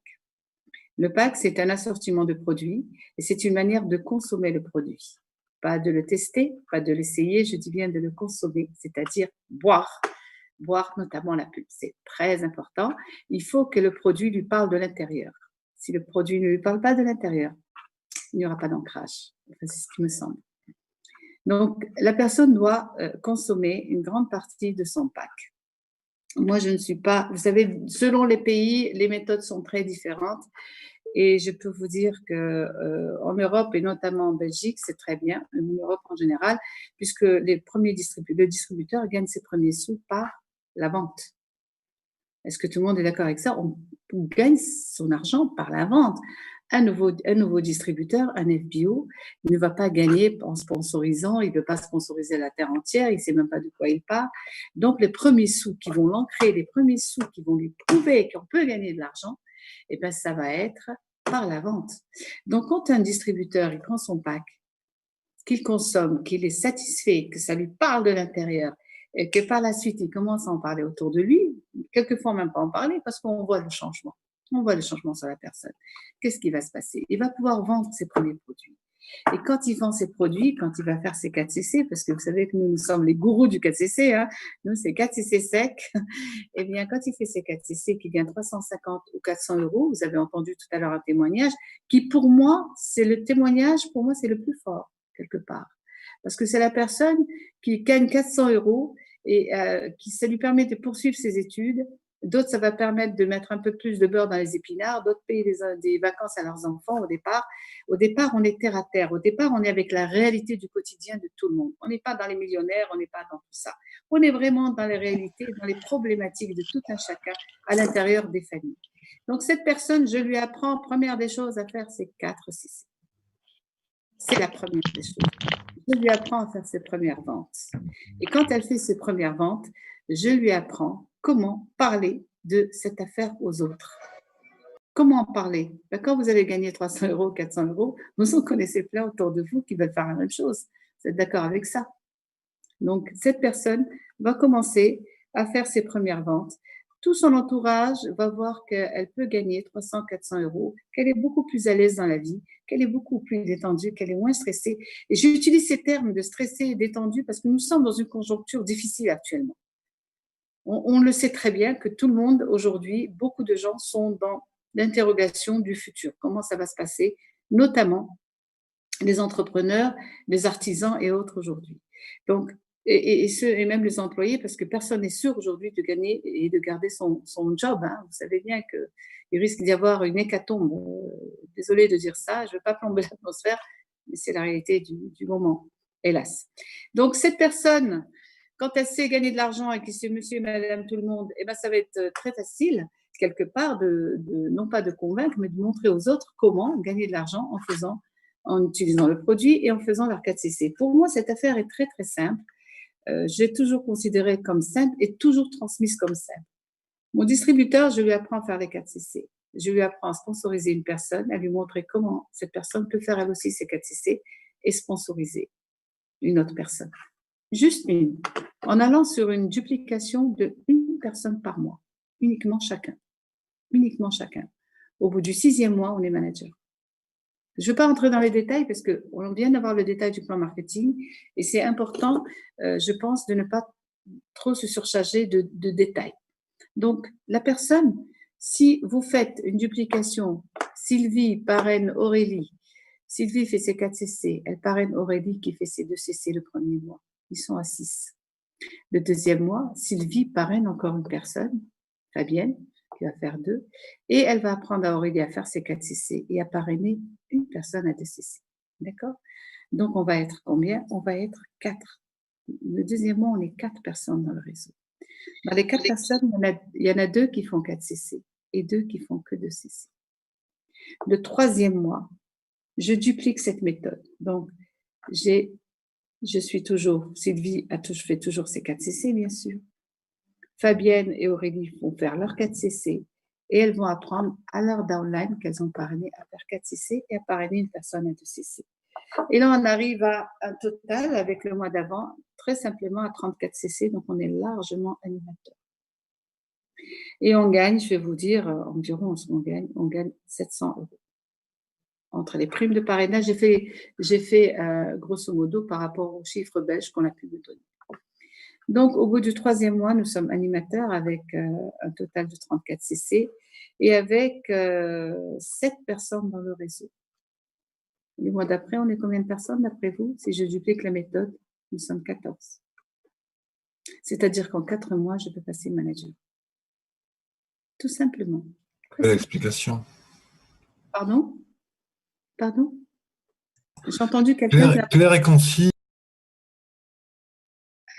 Le pack, c'est un assortiment de produits et c'est une manière de consommer le produit. Pas de le tester, pas de l'essayer, je dis bien de le consommer, c'est-à-dire boire. Boire notamment la pulpe, c'est très important. Il faut que le produit lui parle de l'intérieur. Si le produit ne lui parle pas de l'intérieur, il n'y aura pas d'ancrage. Enfin, c'est ce qui me semble. Donc, la personne doit consommer une grande partie de son pack. Moi, je ne suis pas… Vous savez, selon les pays, les méthodes sont très différentes. Et je peux vous dire qu'en Europe, et notamment en Belgique, c'est très bien, en Europe en général, puisque le distributeur gagne ses premiers sous par la vente. Est-ce que tout le monde est d'accord avec ça? On gagne son argent par la vente. Un nouveau distributeur, un FBO, il ne va pas gagner en sponsorisant, il ne peut pas sponsoriser la terre entière, il ne sait même pas de quoi il parle. Donc, les premiers sous qui vont l'ancrer, les premiers sous qui vont lui prouver qu'on peut gagner de l'argent, eh bien, ça va être par la vente. Donc, quand un distributeur, il prend son pack, qu'il consomme, qu'il est satisfait, que ça lui parle de l'intérieur, et que par la suite, il commence à en parler autour de lui, quelquefois même pas en parler parce qu'on voit le changement. On voit le changement sur la personne. Qu'est-ce qui va se passer? Il va pouvoir vendre ses premiers produits. Et quand il vend ses produits, quand il va faire ses 4CC, parce que vous savez que nous sommes les gourous du 4CC, hein, nous c'est 4CC sec, eh bien quand il fait ses 4CC qui gagne 350 ou 400 euros, vous avez entendu tout à l'heure un témoignage, qui pour moi, c'est le témoignage, pour moi c'est le plus fort, quelque part. Parce que c'est la personne qui gagne 400 euros et ça lui permet de poursuivre ses études. D'autres, ça va permettre de mettre un peu plus de beurre dans les épinards. D'autres payent des vacances à leurs enfants au départ. Au départ, on est terre à terre. Au départ, on est avec la réalité du quotidien de tout le monde. On n'est pas dans les millionnaires, on n'est pas dans tout ça. On est vraiment dans les réalités, dans les problématiques de tout un chacun à l'intérieur des familles. Donc, cette personne, je lui apprends, première des choses à faire, c'est 4 CC. C'est la première des choses. Je lui apprends à faire ses premières ventes. Et quand elle fait ses premières ventes, je lui apprends comment parler de cette affaire aux autres. Comment en parler? Quand vous avez gagné 300 euros, 400 euros, vous en connaissez plein autour de vous qui veulent faire la même chose. Vous êtes d'accord avec ça? Donc, cette personne va commencer à faire ses premières ventes. Tout son entourage va voir qu'elle peut gagner 300, 400 euros, qu'elle est beaucoup plus à l'aise dans la vie, qu'elle est beaucoup plus détendue, qu'elle est moins stressée. Et j'utilise ces termes de stressé et détendu parce que nous sommes dans une conjoncture difficile actuellement. On le sait très bien que tout le monde aujourd'hui, beaucoup de gens sont dans l'interrogation du futur. Comment ça va se passer, notamment les entrepreneurs, les artisans et autres aujourd'hui. Donc, et même les employés, parce que personne n'est sûr aujourd'hui de gagner et de garder son job. Hein. Vous savez bien qu'il risque d'y avoir une hécatombe. Désolée de dire ça, je ne veux pas plomber l'atmosphère, mais c'est la réalité du moment, hélas. Donc, cette personne, quand elle sait gagner de l'argent et qu'il sait monsieur et madame tout le monde, eh ben, ça va être très facile, quelque part, non pas de convaincre, mais de montrer aux autres comment gagner de l'argent en utilisant le produit et en faisant leur 4CC. Pour moi, cette affaire est très, très simple. J'ai toujours considéré comme simple et toujours transmise comme simple. Mon distributeur, je lui apprends à faire les 4CC. Je lui apprends à sponsoriser une personne, à lui montrer comment cette personne peut faire elle aussi ses 4CC et sponsoriser une autre personne. Juste une. En allant sur une duplication de une personne par mois. Uniquement chacun. Uniquement chacun. Au bout du 6e mois, on est manager. Je ne veux pas rentrer dans les détails parce qu'on vient d'avoir le détail du plan marketing et c'est important, je pense, de ne pas trop se surcharger de détails. Donc, la personne, si vous faites une duplication, Sylvie parraine Aurélie, Sylvie fait ses 4 CC, elle parraine Aurélie qui fait ses 2 CC le premier mois. Ils sont à 6. Le 2e mois, Sylvie parraine encore une personne, Fabienne, qui va faire 2, et elle va apprendre à Aurélie à faire ses 4 CC et à parrainer une personne à 2 CC. D'accord? Donc, on va être combien? On va être 4. Le 2e mois, on est 4 personnes dans le réseau. Dans les 4 personnes, il y en a 2 qui font 4 CC et 2 qui font que 2 CC. Le 3e mois, je duplique cette méthode. Donc, je suis toujours, Sylvie fait toujours ses 4 CC, bien sûr. Fabienne et Aurélie vont faire leurs 4 CC et elles vont apprendre à leur downline qu'elles ont parrainé à faire 4 CC et à parrainer une personne à 2 CC. Et là, on arrive à un total avec le mois d'avant, très simplement à 34 CC, donc on est largement animateur. Et on gagne, je vais vous dire, environ, on gagne 700 €. Entre les primes de parrainage, j'ai fait grosso modo par rapport aux chiffres belges qu'on a pu me donner. Donc, au bout du 3e mois, nous sommes animateurs avec un total de 34 CC et avec 7 personnes dans le réseau. Le mois d'après, on est combien de personnes d'après vous? Si je duplique la méthode, nous sommes 14. C'est-à-dire qu'en 4 mois, je peux passer manager. Tout simplement. Belle explication. Pardon? Pardon? J'ai entendu quelqu'un... Clair et concis.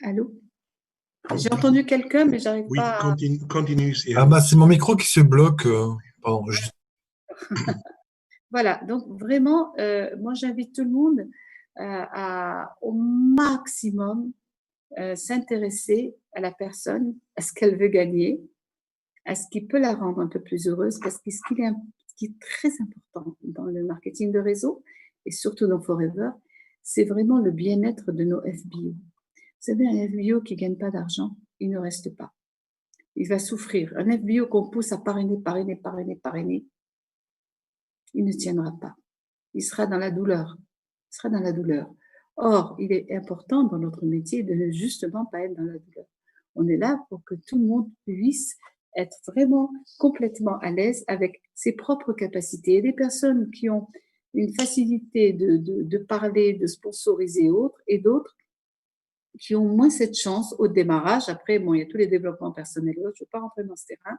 Allô? J'ai entendu quelqu'un, mais j'arrive pas à... Oui, continue. Ah bah, c'est mon micro qui se bloque. Pardon. Voilà, donc vraiment, moi j'invite tout le monde à au maximum s'intéresser à la personne, à ce qu'elle veut gagner, à ce qui peut la rendre un peu plus heureuse, parce que ce qui est très important dans le marketing de réseau, et surtout dans Forever, c'est vraiment le bien-être de nos FBO. Vous savez, un FBO qui ne gagne pas d'argent, il ne reste pas. Il va souffrir. Un FBO qu'on pousse à parrainer, il ne tiendra pas. Il sera dans la douleur. Or, il est important dans notre métier de ne justement pas être dans la douleur. On est là pour que tout le monde puisse être vraiment complètement à l'aise avec ses propres capacités. Et des personnes qui ont une facilité de parler, de sponsoriser et d'autres qui ont moins cette chance au démarrage. Après, bon, il y a tous les développements personnels. Je ne veux pas rentrer dans ce terrain.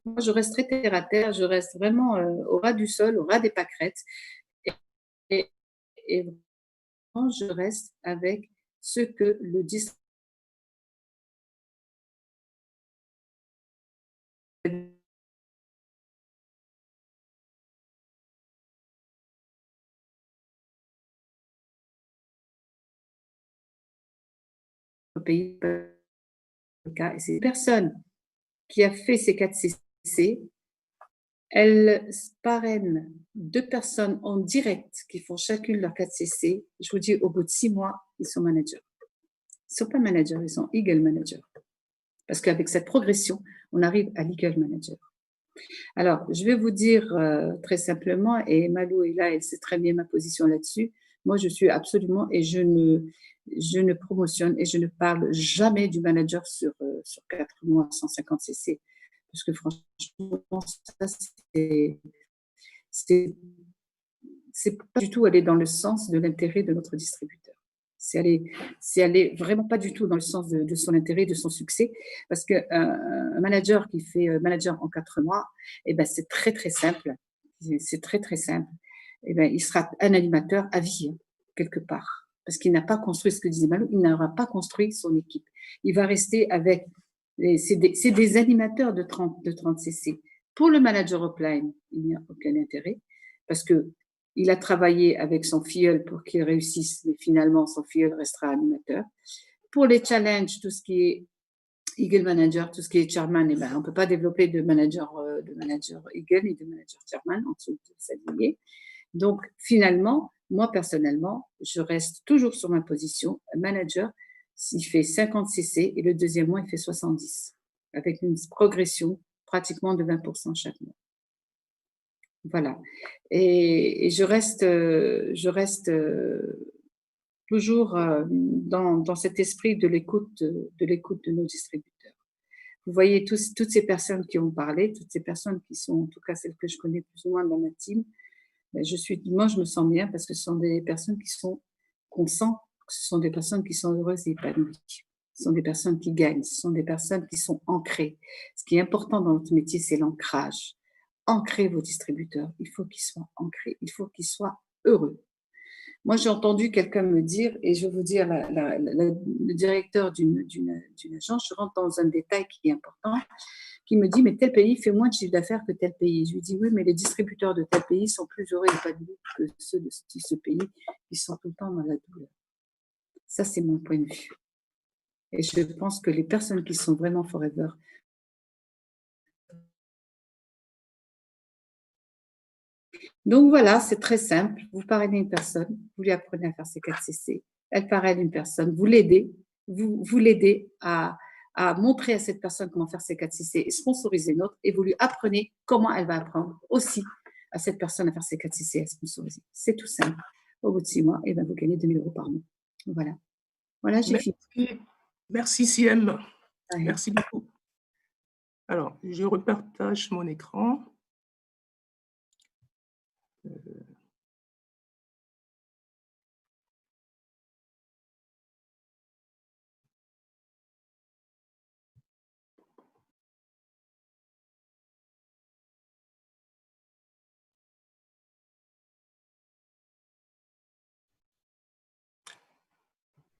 Moi, je reste très terre à terre. Je reste vraiment au ras du sol, au ras des pâquerettes. Et vraiment, je reste avec ce que le distributeur au pays. Et c'est une personne qui a fait ses 4 CC, elle parraine 2 personnes en direct qui font chacune leurs 4 CC. Je vous dis, au bout de 6 mois, ils sont managers. Ils ne sont pas managers, ils sont Eagle managers. Parce qu'avec cette progression, on arrive à l'Eagle manager. Alors, je vais vous dire très simplement, et Malou est là, elle sait très bien ma position là-dessus. Moi, je suis absolument, et je ne promotionne et je ne parle jamais du manager sur 4 mois, 150 CC. Parce que franchement, ça, c'est pas du tout aller dans le sens de l'intérêt de notre distributeur. C'est aller vraiment pas du tout dans le sens de son intérêt, de son succès. Parce qu'un manager qui fait manager en 4 mois, eh ben, c'est très, très simple. C'est très, très simple. Eh ben, il sera un animateur à vie, quelque part. Parce qu'il n'a pas construit, ce que disait Malou, il n'aura pas construit son équipe. Il va rester avec... C'est des animateurs de 30 CC. Pour le manager offline, il n'y a aucun intérêt parce qu'il a travaillé avec son filleul pour qu'il réussisse, mais finalement, son filleul restera animateur. Pour les challenges, tout ce qui est Eagle Manager, tout ce qui est Chairman, eh ben, on ne peut pas développer de manager Eagle et de manager Chairman en dessous de s'aligner. Donc, finalement, Moi, personnellement, je reste toujours sur ma position. Un manager, s'il fait 50 CC et le deuxième mois, il fait 70, avec une progression pratiquement de 20% chaque mois. Voilà. Et je reste toujours dans cet esprit de l'écoute de nos distributeurs. Vous voyez toutes ces personnes qui ont parlé, toutes ces personnes qui sont, en tout cas celles que je connais plus ou moins dans ma team, moi je me sens bien parce que ce sont des personnes qu'on sent que ce sont des personnes qui sont heureuses et épanouies. Ce sont des personnes qui gagnent, ce sont des personnes qui sont ancrées. Ce qui est important dans notre métier, c'est l'ancrage. Ancrez vos distributeurs, il faut qu'ils soient ancrés, il faut qu'ils soient heureux. Moi, j'ai entendu quelqu'un me dire, et je vais vous dire, le directeur d'une agence, je rentre dans un détail qui est important, qui me dit, mais tel pays fait moins de chiffre d'affaires que tel pays. Je lui dis, oui, mais les distributeurs de tel pays sont plus heureux et épanouis que ceux de ce pays qui sont tout le temps dans la douleur. Ça, c'est mon point de vue. Et je pense que les personnes qui sont vraiment forever, donc voilà, c'est très simple. Vous parrainez une personne, vous lui apprenez à faire ses 4 CC. Elle parraine une personne, vous l'aidez, vous l'aidez à montrer à cette personne comment faire ses 4 CC et sponsoriser une autre, et vous lui apprenez comment elle va apprendre aussi à cette personne à faire ses 4 CC et à sponsoriser. C'est tout simple. Au bout de 6 mois, vous gagnez 2 000 € par mois. Voilà. Voilà, j'ai fini. Merci, Siem. Merci beaucoup. Alors, je repartage mon écran.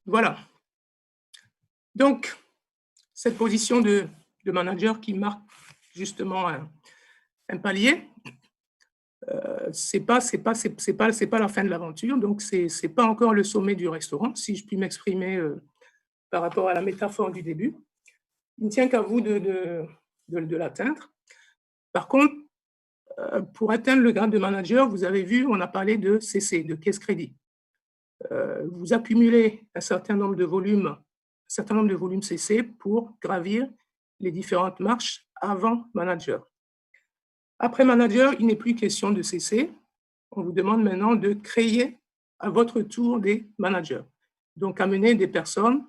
Voilà. Donc, cette position de manager qui marque justement un palier, c'est pas la fin de l'aventure, donc c'est pas encore le sommet du restaurant, si je puis m'exprimer par rapport à la métaphore du début. Il ne tient qu'à vous de l'atteindre. Par contre, pour atteindre le grade de manager, vous avez vu, on a parlé de CC, de caisse crédit. Vous accumulez un certain nombre de volumes CC pour gravir les différentes marches avant manager. Après manager, il n'est plus question de CC. On vous demande maintenant de créer à votre tour des managers. Donc, amener des personnes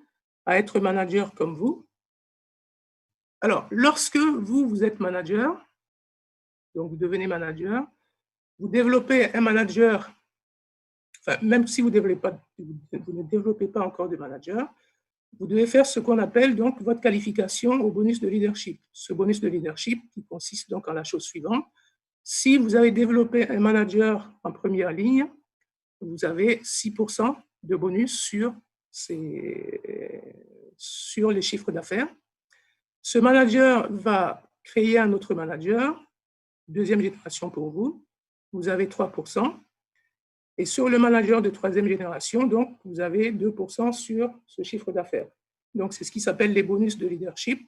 à être managers comme vous. Alors, lorsque vous êtes manager, donc vous devenez manager, vous développez un manager, enfin, même si vous ne développez pas encore de manager, vous devez faire ce qu'on appelle donc votre qualification au bonus de leadership. Ce bonus de leadership qui consiste donc en la chose suivante. Si vous avez développé un manager en première ligne, vous avez 6% de bonus sur les chiffres d'affaires. Ce manager va créer un autre manager, deuxième génération pour vous, vous avez 3%. Et sur le manager de troisième génération, donc, vous avez 2% sur ce chiffre d'affaires. Donc, c'est ce qui s'appelle les bonus de leadership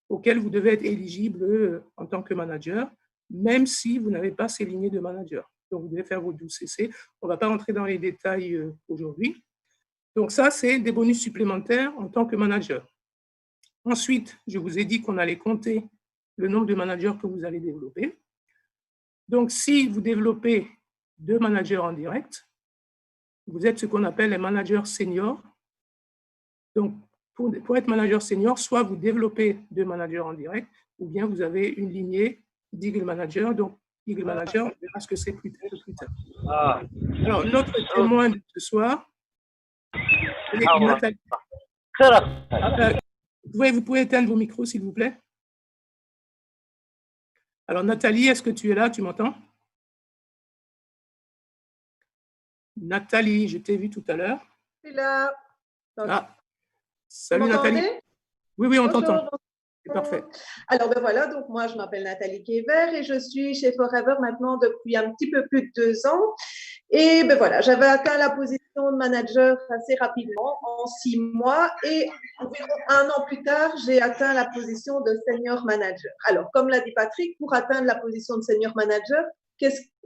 auxquels vous devez être éligible en tant que manager, même si vous n'avez pas ces lignées de manager. Donc, vous devez faire vos 12 CC. On ne va pas rentrer dans les détails aujourd'hui. Donc, ça, c'est des bonus supplémentaires en tant que manager. Ensuite, je vous ai dit qu'on allait compter le nombre de managers que vous allez développer. Donc, si vous développez 2 managers en direct, vous êtes ce qu'on appelle un manager senior. Donc, pour être manager senior, soit vous développez 2 managers en direct, ou bien vous avez une lignée d'Eagle Manager. Donc, Eagle Manager, on verra ce que c'est plus tard. Alors, notre témoin de ce soir, c'est Nathalie. Vous pouvez éteindre vos micros, s'il vous plaît. Alors, Nathalie, est-ce que tu es là? Tu m'entends? Nathalie, je t'ai vu tout à l'heure. Je suis là. Salut Nathalie. Oui, on t'entend. C'est parfait. Alors, voilà, donc moi, je m'appelle Nathalie Kéver et je suis chez Forever maintenant depuis un petit peu plus de 2 ans. Et voilà, j'avais atteint la position de manager assez rapidement, en 6 mois. Et environ 1 an plus tard, j'ai atteint la position de senior manager. Alors, comme l'a dit Patrick, pour atteindre la position de senior manager,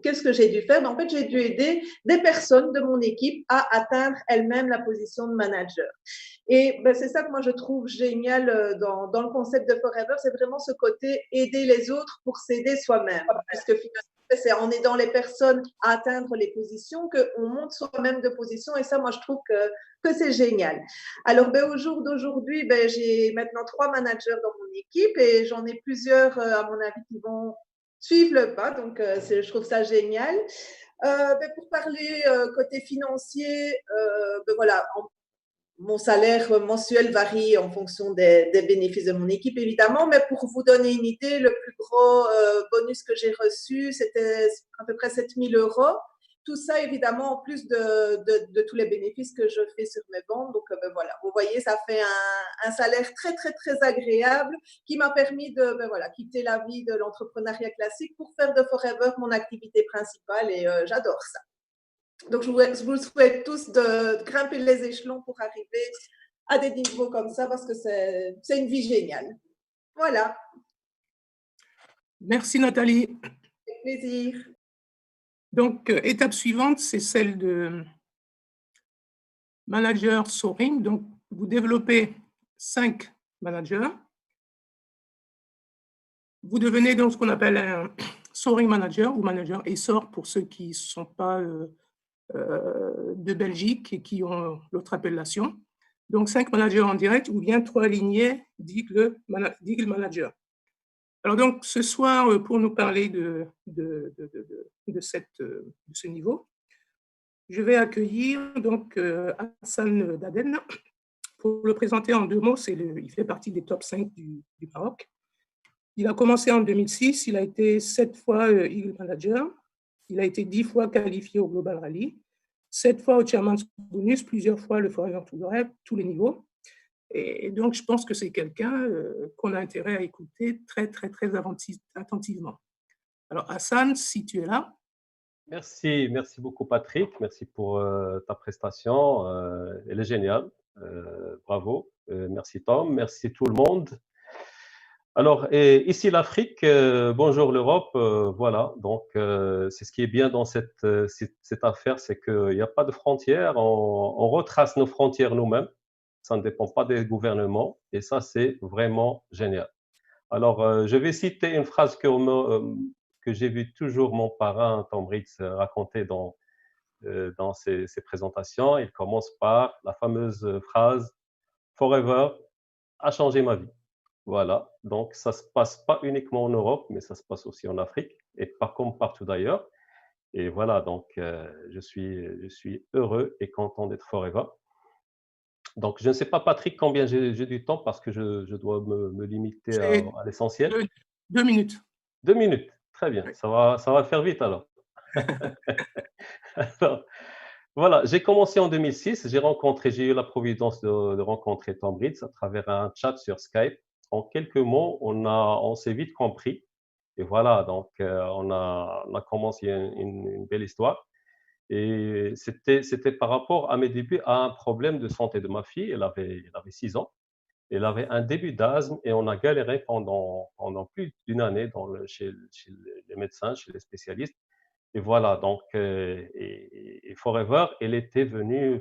qu'est-ce que j'ai dû faire? En fait, j'ai dû aider des personnes de mon équipe à atteindre elles-mêmes la position de manager. Et ben, c'est ça que moi je trouve génial dans le concept de Forever, c'est vraiment ce côté aider les autres pour s'aider soi-même. Puisque finalement, c'est en aidant les personnes à atteindre les positions qu'on monte soi-même de position. Et ça, moi, je trouve que c'est génial. Alors, ben, au jour d'aujourd'hui, ben, j'ai maintenant 3 managers dans mon équipe et j'en ai plusieurs, à mon avis, qui vont suivre le pas. Donc, je trouve ça génial. Ben, pour parler côté financier, ben, voilà, mon salaire mensuel varie en fonction des bénéfices de mon équipe, évidemment, mais pour vous donner une idée, le plus gros bonus que j'ai reçu, c'était à peu près 7 000 €. Tout ça, évidemment, en plus de tous les bénéfices que je fais sur mes ventes. Donc, ben voilà, vous voyez, ça fait un salaire très, très, très agréable qui m'a permis de ben voilà, quitter la vie de l'entrepreneuriat classique pour faire de Forever mon activité principale et j'adore ça. Donc, je vous souhaite tous de grimper les échelons pour arriver à des niveaux comme ça parce que c'est une vie géniale. Voilà. Merci Nathalie. Avec plaisir. Donc, étape suivante, c'est celle de manager soaring. Donc, vous développez 5 managers. Vous devenez donc ce qu'on appelle un soaring manager ou manager ESSOR pour ceux qui ne sont pas de Belgique et qui ont l'autre appellation. Donc, 5 managers en direct ou bien 3 lignées d'Eagle Manager. Alors donc, ce soir, pour nous parler de ce niveau, je vais accueillir donc Hassan Daden. Pour le présenter en 2 mots, il fait partie des top 5 du Maroc. Il a commencé en 2006, il a été 7 fois Eagle Manager, il a été 10 fois qualifié au Global Rally, 7 fois au Chairman's Bonus, plusieurs fois le Forever to the Rep, tous les niveaux. Et donc, je pense que c'est quelqu'un qu'on a intérêt à écouter très, très, très attentivement. Alors, Hassan, si tu es là. Merci beaucoup Patrick, merci pour ta prestation, elle est géniale, bravo, merci Tom, merci tout le monde. Alors, ici l'Afrique, bonjour l'Europe, voilà, donc c'est ce qui est bien dans cette affaire, c'est qu'il n'y a pas de frontières, on retrace nos frontières nous-mêmes, ça ne dépend pas des gouvernements, et ça c'est vraiment génial. Alors, je vais citer une phrase que j'ai vu toujours mon parrain Tom Ritz raconter dans ses présentations. Il commence par la fameuse phrase « Forever a changé ma vie ». Voilà, donc ça ne se passe pas uniquement en Europe, mais ça se passe aussi en Afrique, et pas comme partout d'ailleurs. Et voilà, donc je suis heureux et content d'être Forever. Donc, je ne sais pas, Patrick, combien j'ai du temps parce que je dois me limiter à l'essentiel. 2 minutes. 2 minutes, très bien. Ça va faire vite alors. Alors, voilà, j'ai commencé en 2006. J'ai eu la providence de rencontrer Tom Ritz à travers un chat sur Skype. En quelques mots, on s'est vite compris. Et voilà, donc on a commencé une belle histoire. Et c'était par rapport à mes débuts à un problème de santé de ma fille. Elle avait 6 ans. Elle avait un début d'asthme et on a galéré pendant plus d'une année chez les médecins, chez les spécialistes. Et voilà, donc, et Forever, elle était venue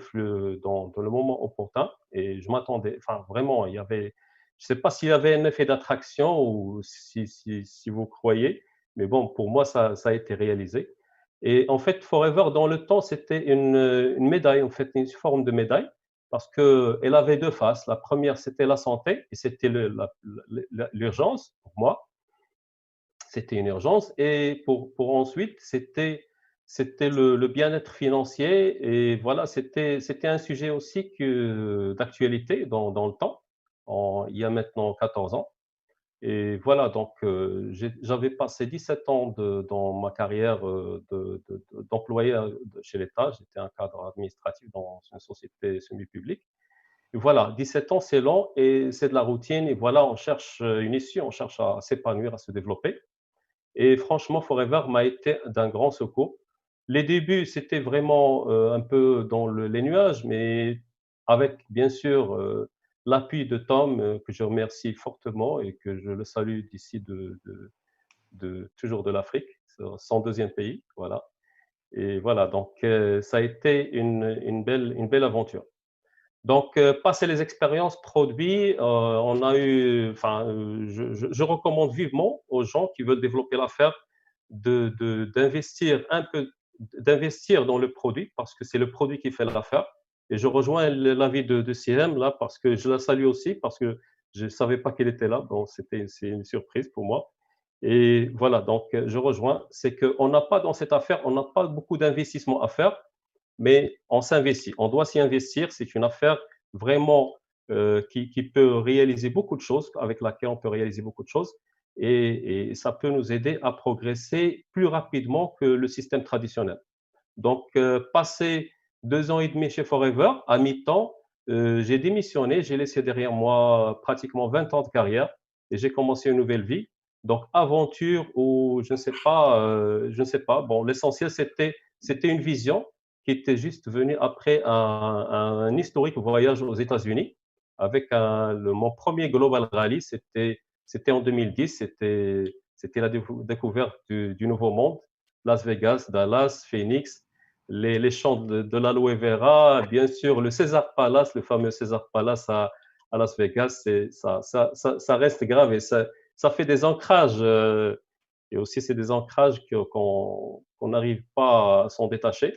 dans le moment opportun et je m'attendais, enfin vraiment, je ne sais pas s'il y avait un effet d'attraction ou si vous croyez, mais bon, pour moi, ça a été réalisé. Et en fait, Forever, dans le temps, c'était une médaille, en fait, une forme de médaille, parce qu'elle avait 2 faces. La première, c'était la santé, et c'était l'urgence pour moi. C'était une urgence. Et pour ensuite, c'était le bien-être financier. Et voilà, c'était un sujet aussi d'actualité dans le temps, il y a maintenant 14 ans. Et voilà, donc j'avais passé 17 ans dans ma carrière d'employé chez l'État. J'étais un cadre administratif dans une société semi-publique. Et voilà, 17 ans, c'est long et c'est de la routine. Et voilà, on cherche une issue, on cherche à s'épanouir, à se développer. Et franchement, Forever m'a été d'un grand secours. Les débuts, c'était vraiment un peu dans les nuages, mais avec, bien sûr, l'appui de Tom, que je remercie fortement et que je le salue d'ici toujours de l'Afrique. son deuxième pays. Voilà. Et voilà, donc ça a été une belle aventure. Donc, passer les expériences produits, on a eu, enfin, je recommande vivement aux gens qui veulent développer l'affaire d'investir un peu, d'investir dans le produit parce que c'est le produit qui fait l'affaire. Et je rejoins l'avis de CM là parce que je la salue aussi parce que je ne savais pas qu'elle était là, donc c'est une surprise pour moi. Et voilà, donc je rejoins, c'est qu'on n'a pas dans cette affaire, on n'a pas beaucoup d'investissement à faire, mais on s'investit, on doit s'y investir. C'est une affaire vraiment qui peut réaliser beaucoup de choses, avec laquelle on peut réaliser beaucoup de choses, et ça peut nous aider à progresser plus rapidement que le système traditionnel. Donc, passé 2 ans et demi chez Forever, à mi-temps, j'ai démissionné, j'ai laissé derrière moi pratiquement 20 ans de carrière et j'ai commencé une nouvelle vie. Donc, aventure ou je ne sais pas. Bon, l'essentiel, c'était une vision qui était juste venue après un historique voyage aux États-Unis avec mon premier Global Rally. C'était en 2010, c'était la découverte du Nouveau Monde, Las Vegas, Dallas, Phoenix, les champs de l'aloe vera, bien sûr, le César Palace, le fameux César Palace à Las Vegas, ça reste grave et ça fait des ancrages. Et aussi, c'est des ancrages qu'on n'arrive pas à s'en détacher.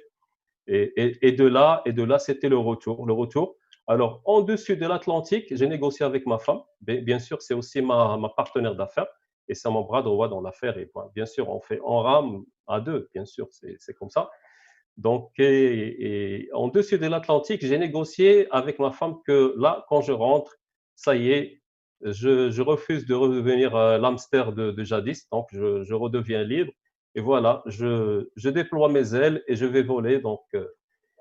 Et de là, c'était le retour. Le retour. Alors, en dessus de l'Atlantique, j'ai négocié avec ma femme. Bien sûr, c'est aussi ma partenaire d'affaires et c'est mon bras droit dans l'affaire. Et bien sûr, on rame à deux, bien sûr, c'est comme ça. Donc, et en dessus de l'Atlantique, j'ai négocié avec ma femme que là, quand je rentre, ça y est, je refuse de redevenir l'hamster de jadis. Donc, je redeviens libre. Et voilà, je déploie mes ailes et je vais voler. Donc,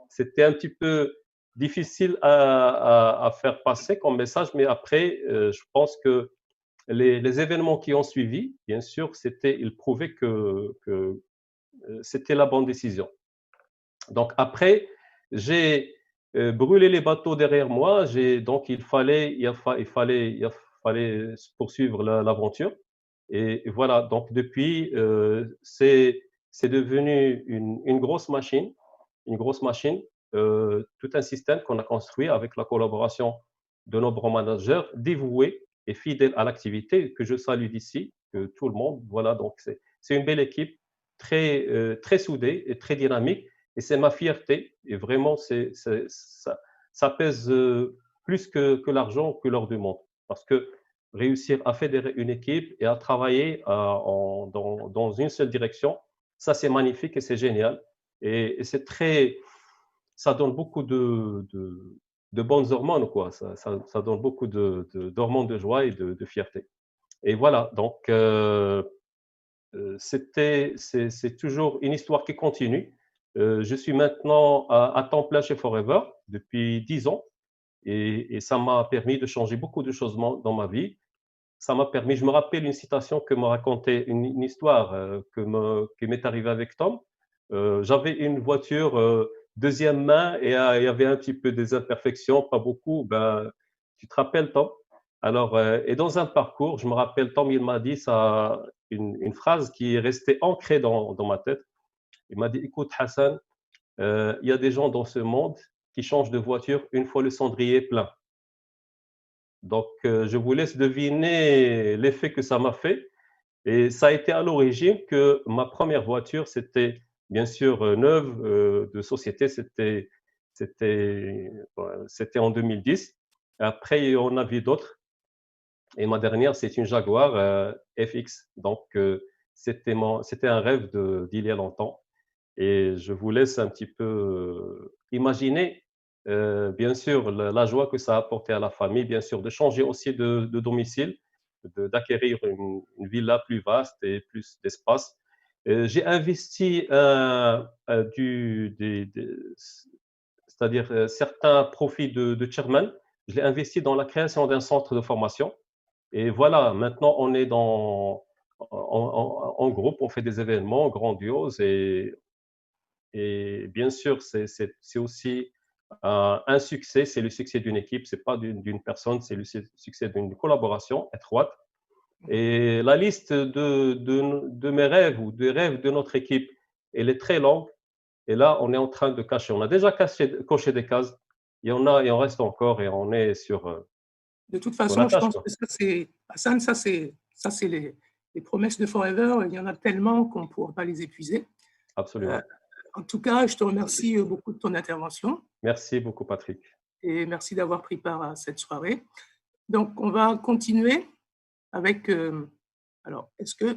c'était un petit peu difficile à faire passer comme message, mais après, je pense que les événements qui ont suivi, bien sûr, ils prouvaient que c'était la bonne décision. Donc après, j'ai brûlé les bateaux derrière moi. Donc il fallait poursuivre l'aventure. Et voilà, donc depuis, c'est devenu une grosse machine, tout un système qu'on a construit avec la collaboration de nos bons managers, dévoués et fidèles à l'activité, que je salue d'ici, que tout le monde. Voilà, donc c'est une belle équipe, très soudée et très dynamique. Et c'est ma fierté. Et vraiment, ça pèse plus que l'argent que l'or du monde. Parce que réussir à fédérer une équipe et à travailler dans une seule direction, ça c'est magnifique et c'est génial. Et ça donne beaucoup de bonnes hormones, quoi. Ça donne beaucoup d'hormones de joie et de fierté. Et voilà, donc c'est toujours une histoire qui continue. Je suis maintenant à temps plein chez Forever depuis 10 ans et ça m'a permis de changer beaucoup de choses dans ma vie. Ça m'a permis, je me rappelle une citation que m'a raconté, une histoire qui m'est arrivée avec Tom. J'avais une voiture deuxième main et il y avait un petit peu des imperfections, pas beaucoup. Ben, tu te rappelles, Tom? Alors, et dans un parcours, je me rappelle, Tom, il m'a dit ça, une phrase qui est restée ancrée dans ma tête. Il m'a dit, écoute, Hassan, il y a des gens dans ce monde qui changent de voiture une fois le cendrier plein. Donc, je vous laisse deviner l'effet que ça m'a fait. Et ça a été à l'origine que ma première voiture, c'était bien sûr neuve de société, c'était en 2010. Après, on a vu d'autres. Et ma dernière, c'est une Jaguar FX. Donc, c'était un rêve d'il y a longtemps. Et je vous laisse un petit peu imaginer, bien sûr, la joie que ça a apporté à la famille, bien sûr, de changer aussi de domicile, d'acquérir une villa plus vaste et plus d'espace. J'ai investi c'est-à-dire certains profits de chairman, je l'ai investi dans la création d'un centre de formation. Et voilà, maintenant, on est en groupe, on fait des événements grandioses et bien sûr, c'est aussi un succès, c'est le succès d'une équipe, ce n'est pas d'une personne, c'est le succès d'une collaboration étroite. Et la liste de mes rêves ou des rêves de notre équipe, elle est très longue. Et là, on est en train de cacher. On a déjà coché des cases. Il y en a et on reste encore et on est sur. De toute façon, je pense que ça, c'est, Hassan, ça, c'est les promesses de Forever. Il y en a tellement qu'on ne pourra pas les épuiser. Absolument. En tout cas, je te remercie beaucoup de ton intervention. Merci beaucoup, Patrick. Et merci d'avoir pris part à cette soirée. Donc, on va continuer avec... alors, est-ce que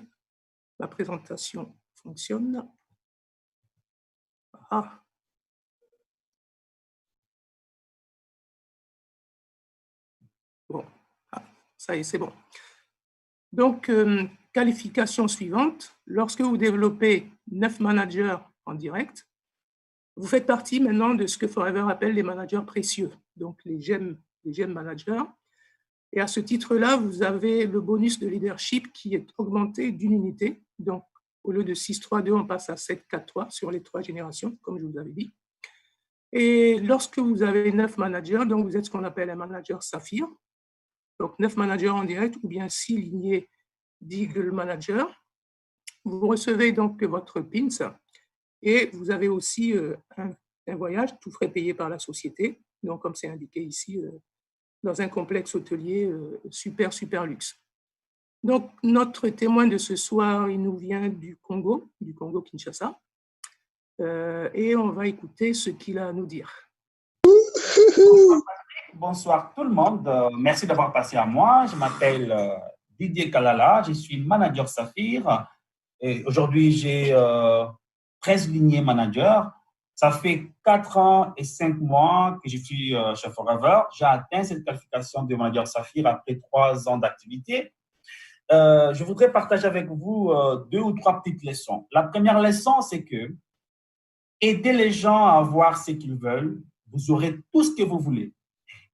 la présentation fonctionne? Ah. Bon, ça y est, c'est bon. Donc, qualification suivante. Lorsque vous développez 9 managers en direct, vous faites partie maintenant de ce que Forever appelle les managers précieux, donc les GEM managers. Et à ce titre-là, vous avez le bonus de leadership qui est augmenté d'une unité. Donc, au lieu de 6-3-2, on passe à 7-4-3 sur les 3 générations, comme je vous avais dit. Et lorsque vous avez 9 managers, donc vous êtes ce qu'on appelle un manager saphir. Donc 9 managers en direct ou bien 6 lignées d'Eagle Manager. Vous recevez donc votre PINS et vous avez aussi un voyage, tout frais payé par la société, donc comme c'est indiqué ici, dans un complexe hôtelier super luxe. Donc notre témoin de ce soir, il nous vient du Congo Kinshasa, et on va écouter ce qu'il a à nous dire. Bonsoir tout le monde, merci d'avoir passé à moi. Je m'appelle Didier Kalala, je suis manager Saphir. Aujourd'hui, j'ai 13 lignées manager. Ça fait 4 ans et 5 mois que je suis chez Forever. J'ai atteint cette qualification de manager Saphir après 3 ans d'activité. Je voudrais partager avec vous 2 ou 3 petites leçons. La première leçon, c'est que aider les gens à avoir ce qu'ils veulent, vous aurez tout ce que vous voulez.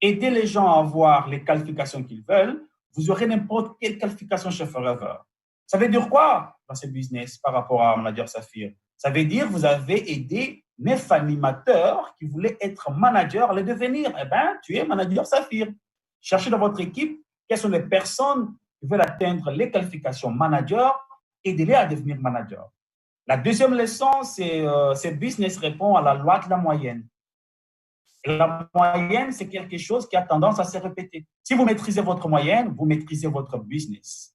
Aider les gens à avoir les qualifications qu'ils veulent, vous aurez n'importe quelle qualification chez Forever. Ça veut dire quoi dans ce business par rapport à Manager Saphir? Ça veut dire que vous avez aidé 9 animateurs qui voulaient être managers à le devenir. Eh bien, tu es Manager Saphir. Cherchez dans votre équipe quelles sont les personnes qui veulent atteindre les qualifications manager, aidez-les à devenir manager. La deuxième leçon, c'est ce business répond à la loi de la moyenne. La moyenne, c'est quelque chose qui a tendance à se répéter. Si vous maîtrisez votre moyenne, vous maîtrisez votre business.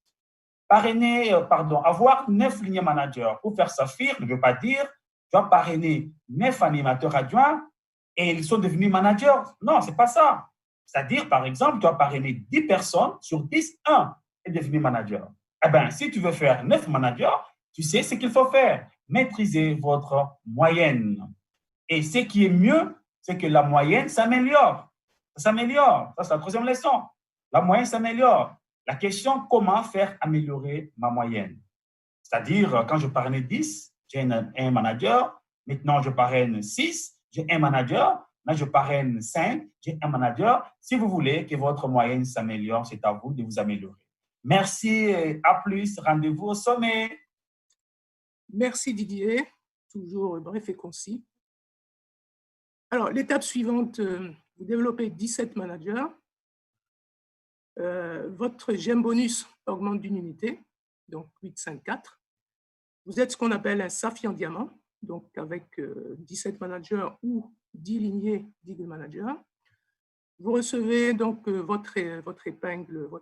Avoir 9 lignes managers pour faire Saphir ne veut pas dire tu as parrainé 9 animateurs adjoints et ils sont devenus managers. Non, ce n'est pas ça. C'est-à-dire, par exemple, tu as parrainé 10 personnes, sur 10, 1 est devenu manager. Eh bien, si tu veux faire 9 managers, tu sais ce qu'il faut faire. Maîtriser votre moyenne. Et ce qui est mieux, c'est que la moyenne s'améliore. Ça s'améliore. Ça, c'est la troisième leçon. La moyenne s'améliore. La question, comment faire améliorer ma moyenne? C'est-à-dire, quand je parrainais 10, j'ai un manager. Maintenant, je parraine 6, j'ai un manager. Maintenant, je parraine 5, j'ai un manager. Si vous voulez que votre moyenne s'améliore, c'est à vous de vous améliorer. Merci, à plus. Rendez-vous au sommet. Merci Didier, toujours bref et concis. Alors, l'étape suivante, vous développez 17 managers. Votre GEM bonus augmente d'une unité, donc 8, 5, 4. Vous êtes ce qu'on appelle un Saphir diamant, donc avec 17 managers ou 10 lignées d'Eagle Manager. Vous recevez donc votre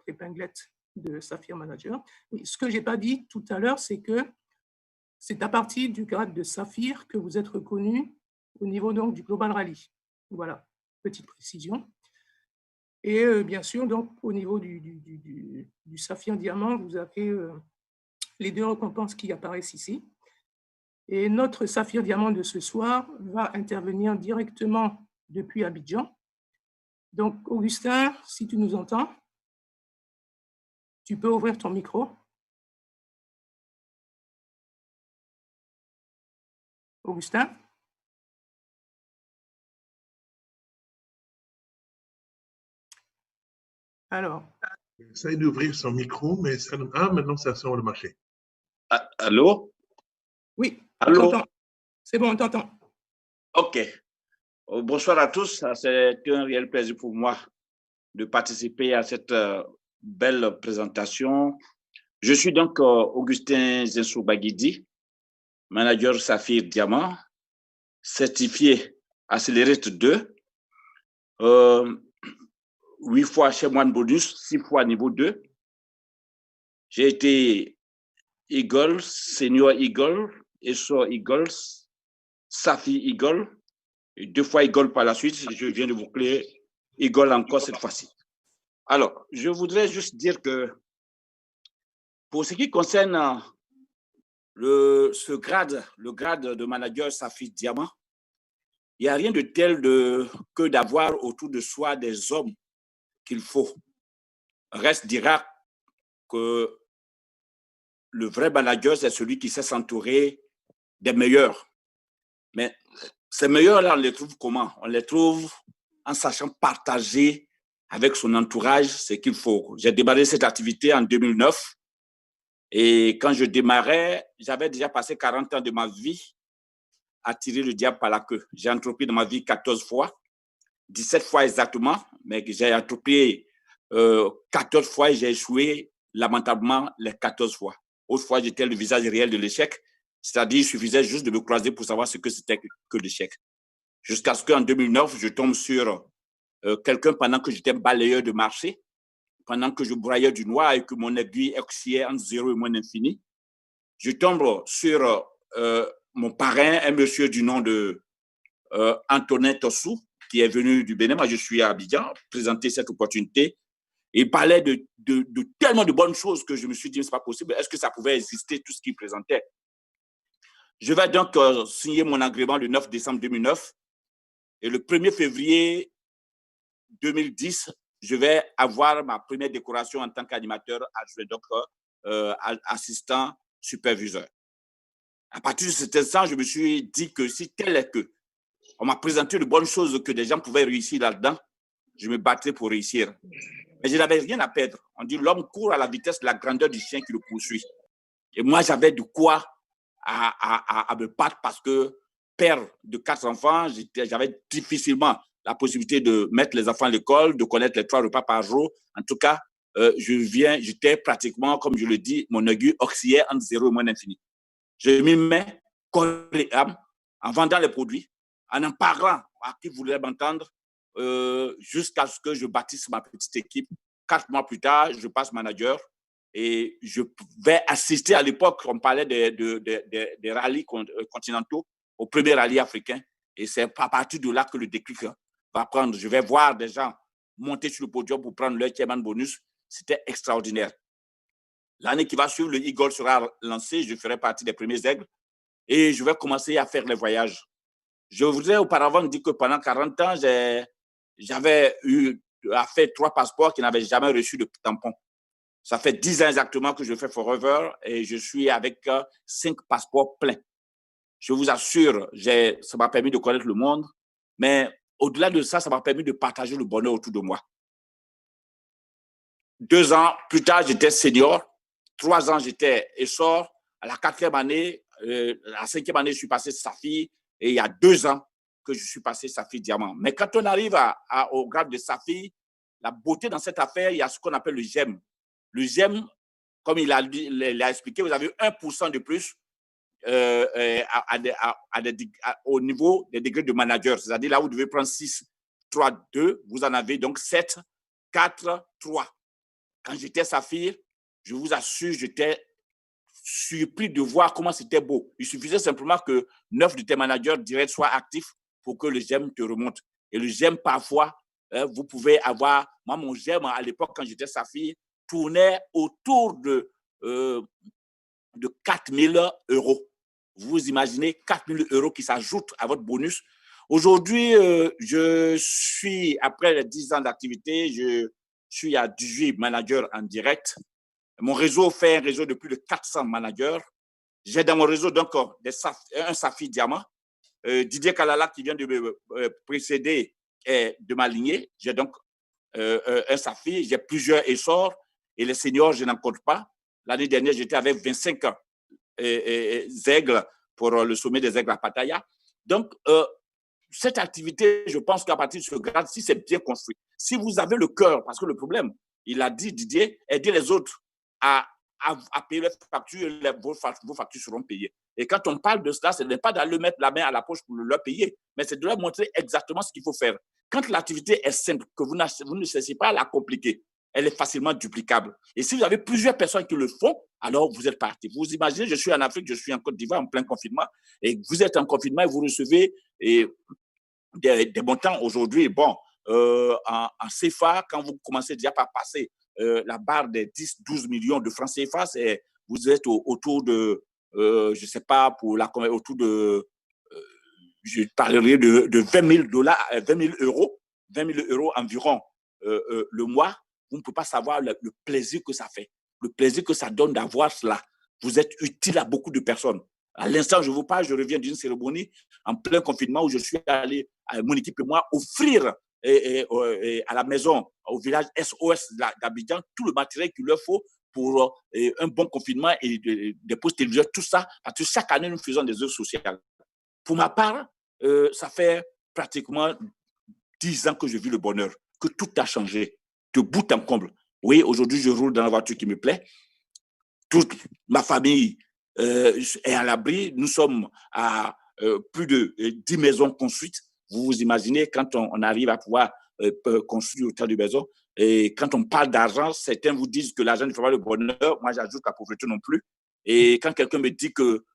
épinglette de Saphir Manager. Oui, ce que je n'ai pas dit tout à l'heure, c'est que c'est à partir du grade de Saphir que vous êtes reconnu au niveau donc, du Global Rally. Voilà, petite précision. Et bien sûr, donc, au niveau du Saphir Diamant, vous avez les 2 récompenses qui apparaissent ici. Et notre Saphir Diamant de ce soir va intervenir directement depuis Abidjan. Donc, Augustin, si tu nous entends, tu peux ouvrir ton micro. Augustin? Alors. Essaye d'ouvrir son micro, mais ça... maintenant ça semble marcher. Allô? Oui. Allô? C'est bon, on t'entend. OK. Bonsoir à tous. C'est un réel plaisir pour moi de participer à cette belle présentation Je suis donc Augustin Zensou-Baguidi, manager Saphir Diamant, certifié Accelerate 2, 8 fois chez Moine Bonus, 6 fois niveau 2. J'ai été Eagle, Senior Eagle, Essor Eagles, Saphir Eagle, et 2 fois Eagle par la suite. Je viens de vous clé Eagle encore cette fois-ci. Alors, je voudrais juste dire que pour ce qui concerne le grade de manager Saphir Diamant, il n'y a rien de tel que d'avoir autour de soi des hommes qu'il faut. Reste dira que le vrai manager, c'est celui qui sait s'entourer des meilleurs. Mais ces meilleurs-là, on les trouve comment? On les trouve en sachant partager avec son entourage ce qu'il faut. J'ai démarré cette activité en 2009. Et quand je démarrais, j'avais déjà passé 40 ans de ma vie à tirer le diable par la queue. J'ai entrepris dans ma vie 14 fois, 17 fois exactement, mais j'ai entrepris 14 fois et j'ai échoué lamentablement les 14 fois. Autrefois, j'étais le visage réel de l'échec, c'est-à-dire il suffisait juste de me croiser pour savoir ce que c'était que l'échec. Jusqu'à ce qu'en 2009, je tombe sur quelqu'un pendant que j'étais balayeur de marché, pendant que je broyais du noir et que mon aiguille oscillait entre 0 et moins l'infini. Je tombe sur mon parrain, un monsieur du nom de Antonin Tossou, qui est venu du Bénin. Moi, je suis à Abidjan, présenter cette opportunité. Il parlait de tellement de bonnes choses que je me suis dit, ce n'est pas possible. Est-ce que ça pouvait exister, tout ce qu'il présentait? Je vais donc signer mon agrément le 9 décembre 2009. Et le 1er février 2010, je vais avoir ma première décoration en tant qu'animateur adjoint, donc assistant superviseur. À partir de cet instant, je me suis dit que si tel est que on m'a présenté de bonnes choses que des gens pouvaient réussir là-dedans, je me battrais pour réussir. Mais je n'avais rien à perdre. On dit l'homme court à la vitesse de la grandeur du chien qui le poursuit. Et moi, j'avais de quoi à me battre parce que père de 4 enfants, j'avais difficilement la possibilité de mettre les enfants à l'école, de connaître les 3 repas par jour. En tout cas, j'étais pratiquement, comme je le dis, mon aiguille oscillait entre 0 et moins l'infini. Je m'y mets corps et âme en vendant les produits, en parlant à qui voulait m'entendre, jusqu'à ce que je bâtisse ma petite équipe. 4 mois plus tard, je passe manager et je vais assister à l'époque, on parlait des rallyes continentaux, au premier rallye africain. Et c'est à partir de là que le déclic va prendre. Je vais voir des gens monter sur le podium pour prendre leur chairman bonus. C'était extraordinaire. L'année qui va suivre, le Eagle sera lancé. Je ferai partie des premiers aigles et je vais commencer à faire les voyages. Je voudrais auparavant dire que pendant 40 ans, j'avais eu à faire 3 passeports qui n'avaient jamais reçu de tampon. Ça fait 10 ans exactement que je fais Forever et je suis avec 5 passeports pleins. Je vous assure, ça m'a permis de connaître le monde, mais au-delà de ça, ça m'a permis de partager le bonheur autour de moi. 2 ans plus tard, j'étais senior. 3 ans, j'étais Essor. À la 4e année, la 5e année, je suis passé Saphir. Et il y a 2 ans que je suis passé Saphir Diamant. Mais quand on arrive au grade de Saphir, la beauté dans cette affaire, il y a ce qu'on appelle le GEM. Le GEM, comme il a expliqué, vous avez 1% de plus au niveau des degrés de manager. C'est-à-dire là, vous devez prendre 6, 3, 2. Vous en avez donc 7, 4, 3. Quand j'étais Saphir, je vous assure, j'étais surpris de voir comment c'était beau. Il suffisait simplement que 9 de tes managers directs soient actifs pour que le GEM te remonte. Et le GEM, parfois, vous pouvez avoir... Moi, mon GEM, à l'époque, quand j'étais Saphir, tournait autour de 4 000 euros. Vous imaginez 4 000 euros qui s'ajoutent à votre bonus. Aujourd'hui, je suis, après les 10 ans d'activité, je suis à 18 managers en direct. Mon réseau fait un réseau de plus de 400 managers. J'ai dans mon réseau donc un Saphir Diamant. Didier Kalala, qui vient de me précéder, est de ma lignée. J'ai donc un Saphir. J'ai plusieurs Essors et les seniors, je n'en compte pas. L'année dernière, j'étais avec 25 aigles pour le sommet des aigles à Pattaya. Donc, cette activité, je pense qu'à partir de ce grade, si c'est bien construit, si vous avez le cœur, parce que le problème, il a dit, Didier, aider les autres à à payer leurs factures, vos factures seront payées. Et quand on parle de cela, ce n'est pas d'aller mettre la main à la poche pour leur payer, mais c'est de leur montrer exactement ce qu'il faut faire. Quand l'activité est simple, que vous ne cherchez pas à la compliquer, elle est facilement duplicable. Et si vous avez plusieurs personnes qui le font, alors vous êtes parti. Vous imaginez, je suis en Afrique, je suis en Côte d'Ivoire en plein confinement, et vous êtes en confinement et vous recevez des montants aujourd'hui. Bon, en CFA, quand vous commencez déjà par passer la barre des 10-12 millions de francs CFA, vous êtes autour de, je ne sais pas, autour de, je parlerai de 20 000 dollars, 20 000 euros environ le mois. Vous ne pouvez pas savoir le plaisir que ça fait, le plaisir que ça donne d'avoir cela. Vous êtes utile à beaucoup de personnes. À l'instant où je vous parle, je reviens d'une cérémonie en plein confinement où je suis allé, mon équipe et moi, offrir à la maison, au village SOS d'Abidjan, tout le matériel qu'il leur faut pour un bon confinement et des postes téléviseurs, tout ça, parce que chaque année, nous faisons des œuvres sociales. Pour ma part, ça fait pratiquement 10 ans que je vis le bonheur, que tout a changé, de bout en comble. Oui, aujourd'hui, je roule dans la voiture qui me plaît. Toute ma famille est à l'abri. Nous sommes à plus de 10 maisons construites. Vous vous imaginez quand on arrive à pouvoir construire autant de maisons. Et quand on parle d'argent, certains vous disent que l'argent ne fait pas le bonheur. Moi, j'ajoute la pauvreté non plus. Et quand quelqu'un me dit que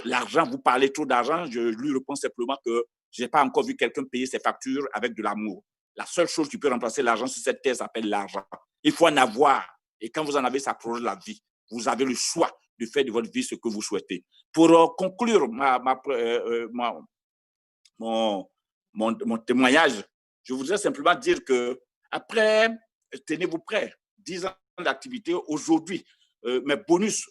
l'argent, vous parlez trop d'argent, je lui réponds simplement que je n'ai pas encore vu quelqu'un payer ses factures avec de l'amour. La seule chose qui peut remplacer l'argent sur cette terre s'appelle l'argent. Il faut en avoir. Et quand vous en avez, ça prolonge la vie. Vous avez le choix de faire de votre vie ce que vous souhaitez. Pour conclure mon témoignage, je voudrais simplement dire que après, tenez-vous prêts, 10 ans d'activité, aujourd'hui, mes bonus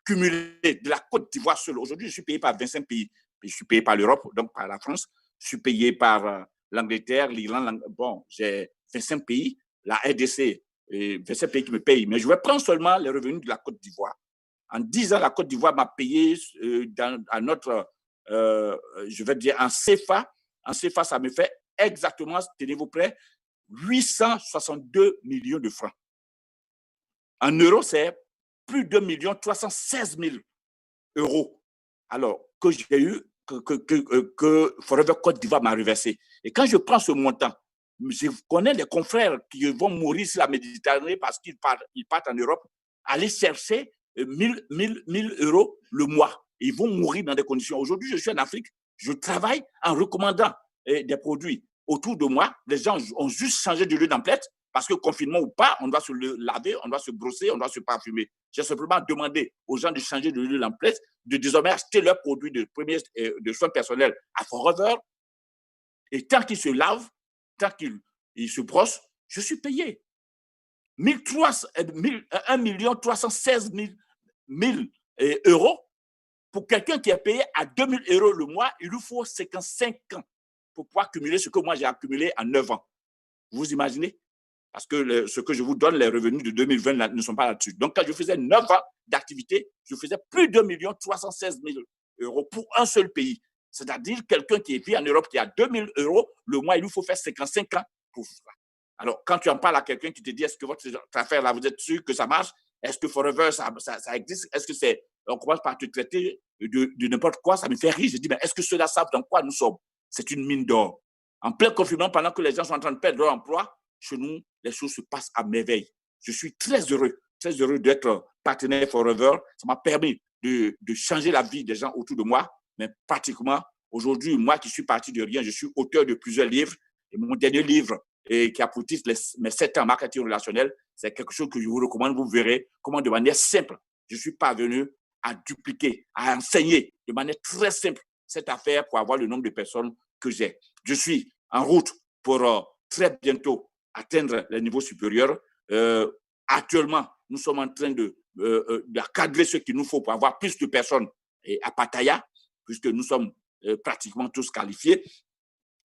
cumulés de la Côte d'Ivoire seule, aujourd'hui, je suis payé par 25 pays. Je suis payé par l'Europe, donc par la France. Je suis payé par l'Angleterre, l'Irlande. Bon, j'ai 25 pays, la RDC, 25 pays qui me payent. Mais je vais prendre seulement les revenus de la Côte d'Ivoire. En 10 ans, la Côte d'Ivoire m'a payé à notre, je vais dire, en CFA. En CFA, ça me fait exactement, tenez-vous prêts, 862 millions de francs. En euros, c'est plus de 2 316 000 euros. Alors, que j'ai eu, que Forever Côte d'Ivoire m'a reversé. Et quand je prends ce montant, je connais les confrères qui vont mourir sur la Méditerranée parce qu'ils partent en Europe, aller chercher 1 000 euros le mois. Ils vont mourir dans des conditions. Aujourd'hui, je suis en Afrique, je travaille en recommandant des produits autour de moi. Les gens ont juste changé de lieu d'emplette parce que confinement ou pas, on doit se laver, on doit se brosser, on doit se parfumer. J'ai simplement demandé aux gens de changer de lieu d'emplette, de désormais acheter leurs produits de soins personnels à Forever. Et tant qu'ils se lavent, tant qu'ils se brossent, je suis payé. 1 316 000 euros. Pour quelqu'un qui est payé à 2 000 euros le mois, il lui faut 55 ans pour pouvoir cumuler ce que moi j'ai accumulé en 9 ans. Vous imaginez? Parce que ce que je vous donne, les revenus de 2020 ne sont pas là-dessus. Donc, quand je faisais 9 ans d'activité, je faisais plus de 2 316 000 euros pour un seul pays. C'est-à-dire quelqu'un qui est payé en Europe qui a 2 000 euros le mois, il lui faut faire 55 ans pour ça. Alors, quand tu en parles à quelqu'un qui te dit, est-ce que votre affaire-là, vous êtes sûr que ça marche? Est-ce que Forever, ça existe? Est-ce que c'est... On commence par te traiter de n'importe quoi, ça me fait rire. Je dis, mais est-ce que ceux-là savent dans quoi nous sommes? C'est une mine d'or. En plein confinement, pendant que les gens sont en train de perdre leur emploi, chez nous, les choses se passent à merveille. Je suis très heureux d'être partenaire Forever. Ça m'a permis de changer la vie des gens autour de moi. Mais pratiquement, aujourd'hui, moi qui suis parti de rien, je suis auteur de plusieurs livres. Et mon dernier livre, qui a pour titre mes 7 ans en marketing relationnel, c'est quelque chose que je vous recommande. Vous verrez comment, de manière simple, je suis parvenu à dupliquer, à enseigner de manière très simple cette affaire pour avoir le nombre de personnes que j'ai. Je suis en route pour très bientôt atteindre les niveaux supérieurs. Actuellement, nous sommes en train de cadrer ce qu'il nous faut pour avoir plus de personnes à Pattaya, puisque nous sommes pratiquement tous qualifiés.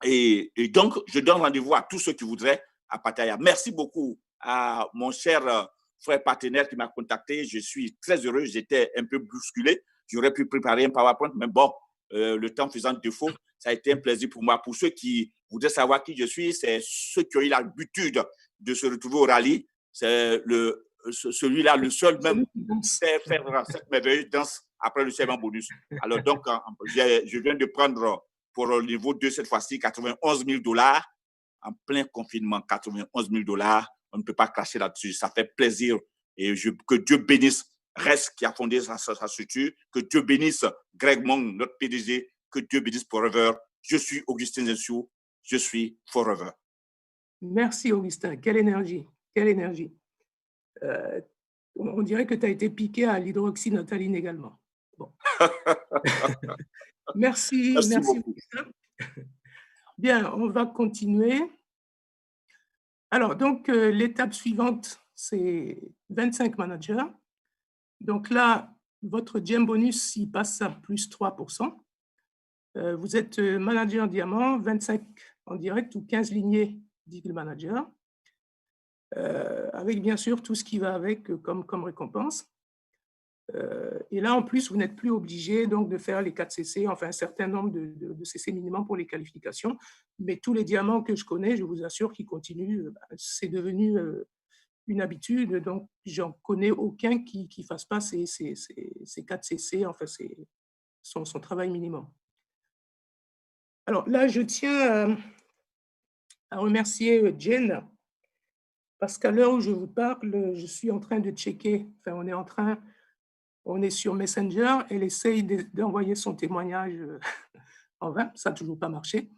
Et donc, je donne rendez-vous à tous ceux qui voudraient à Pattaya. Merci beaucoup à mon cher frère partenaire qui m'a contacté. Je suis très heureux. J'étais un peu bousculé. J'aurais pu préparer un PowerPoint, mais bon, le temps faisant défaut, ça a été un plaisir pour moi. Pour ceux qui voudraient savoir qui je suis, c'est ceux qui ont eu l'habitude de se retrouver au rallye. C'est le celui-là, le seul même, c'est faire cette merveilleuse danse après le serment bonus. Alors donc, je viens de prendre pour le niveau 2 cette fois-ci 91 000 $, en plein confinement, 91 000 $. On ne peut pas cracher là-dessus. Ça fait plaisir. Et que Dieu bénisse Rest qui a fondé sa structure. Que Dieu bénisse Greg Mong, notre PDG. Que Dieu bénisse Forever. Je suis Augustin Zensou. Je suis Forever. Merci Augustin. Quelle énergie. Quelle énergie. On dirait que tu as été piqué à l'hydroxynataline également. Bon. Merci Augustin. Bien, on va continuer. Alors, donc, l'étape suivante, c'est 25 managers. Donc là, votre GEM bonus, il passe à plus 3%. Vous êtes manager diamant, 25 en direct ou 15 lignées d'Eagle Manager, avec bien sûr tout ce qui va avec comme récompense. Et là, en plus, vous n'êtes plus obligé donc, de faire les 4 CC, enfin un certain nombre de CC minimum pour les qualifications. Mais tous les diamants que je connais, je vous assure qu'ils continuent. C'est devenu une habitude, donc j'en connais aucun qui ne fasse pas ces 4 CC, enfin son travail minimum. Alors là, je tiens à remercier Jen, parce qu'à l'heure où je vous parle, je suis en train de checker, enfin on est sur Messenger, elle essaye d'envoyer son témoignage en vain, ça n'a toujours pas marché.